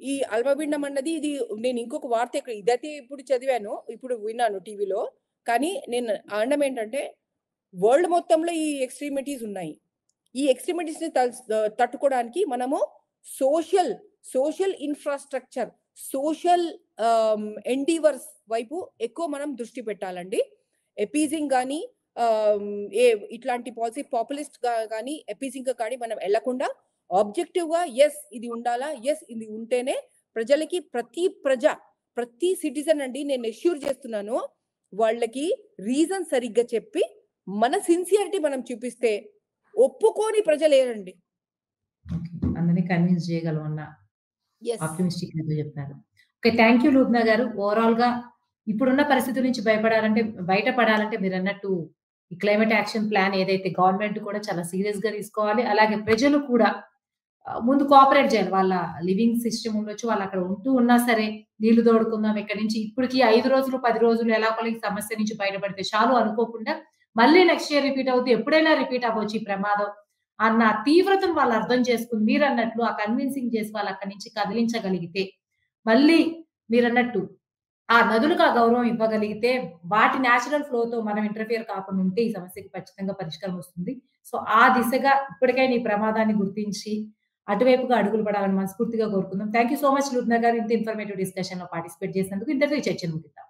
S2: ఈ అల్పపీడనం అన్నది ఇది నేను ఇంకొక వార్త ఇదైతే ఇప్పుడు చదివాను, ఇప్పుడు విన్నాను టీవీలో. కానీ నేను అనడం ఏంటంటే వరల్డ్ మొత్తంలో ఈ ఎక్స్ట్రీమిటీస్ ఉన్నాయి. ఈ ఎక్స్ట్రీమిటీస్ ని తట్టుకోవడానికి మనము సోషల్ ఇన్ఫ్రాస్ట్రక్చర్, సోషల్ ఎండీవర్స్ వైపు ఎక్కువ మనం దృష్టి పెట్టాలండి. ఎపీజింగ్ కానీ ఇట్లాంటి పాపులిస్ట్ కానీ ఎపీజింగ్ కానీ మనం వెళ్లకుండా ఆబ్జెక్టివ్ గా ఎస్ ఇది ఉండాలా, ఎస్ ఇది ఉంటేనే ప్రజలకి ప్రతి సిటిజన్ అండి నేను ఎష్యూర్ చేస్తున్నాను, వాళ్ళకి రీజన్ సరిగ్గా చెప్పి మన సిన్సియారిటీ మనం చూపిస్తే ఒప్పుకోని ప్రజలేరండి.
S1: అందరినీ కన్విన్స్ చేయగలం అన్న ఆప్టిమిస్టిక్ చెప్పారు. ఓకే, థ్యాంక్ యూ లూబ్నా గారు. ఓవరాల్ గా ఇప్పుడున్న పరిస్థితుల నుంచి బయటపడాలంటే మీరు అన్నట్టు ఈ క్లైమేట్ యాక్షన్ ప్లాన్ ఏదైతే గవర్నమెంట్ కూడా చాలా సీరియస్ గా తీసుకోవాలి. అలాగే ప్రజలు కూడా ముందు కోఆపరేట్ చేయాలి. వాళ్ళ లివింగ్ సిస్టమ్ ఉండొచ్చు, వాళ్ళు అక్కడ ఉన్నా సరే నీళ్లు తోడుకుందాం ఇక్కడి నుంచి, ఇప్పటికి 5 రోజులు 10 రోజులు ఎలా ఈ సమస్య నుంచి బయటపడితే చాలు అనుకోకుండా మళ్ళీ నెక్స్ట్ ఇయర్ రిపీట్ అవుతుంది, ఎప్పుడైనా రిపీట్ అవ్వచ్చు ఈ ప్రమాదం అన్న తీవ్రతను వాళ్ళు అర్థం చేసుకుని మీరు అన్నట్లు ఆ కన్విన్సింగ్ చేసి వాళ్ళు అక్కడి నుంచి కదిలించగలిగితే, మళ్ళీ మీరన్నట్టు ఆ నదులకు ఆ గౌరవం ఇవ్వగలిగితే, వాటి న్యాచురల్ ఫ్లోతో మనం ఇంటర్ఫియర్ కాకుండా ఉంటే ఈ సమస్యకి ఖచ్చితంగా పరిష్కారం వస్తుంది. సో ఆ దిశగా ఇప్పటికైనా ఈ ప్రమాదాన్ని గుర్తించి అటువైపుగా అడుగులు పడాలని మనస్ఫూర్తిగా కోరుకుందాం. థ్యాంక్ యూ సో మచ్ లూబ్నా గారు, ఇంత ఇన్ఫర్మేటివ్ డిస్కషన్ లో పార్టిసిపేట్ చేసినందుకు. ఇంతటితో ఈ చర్చను ముగిద్దాం.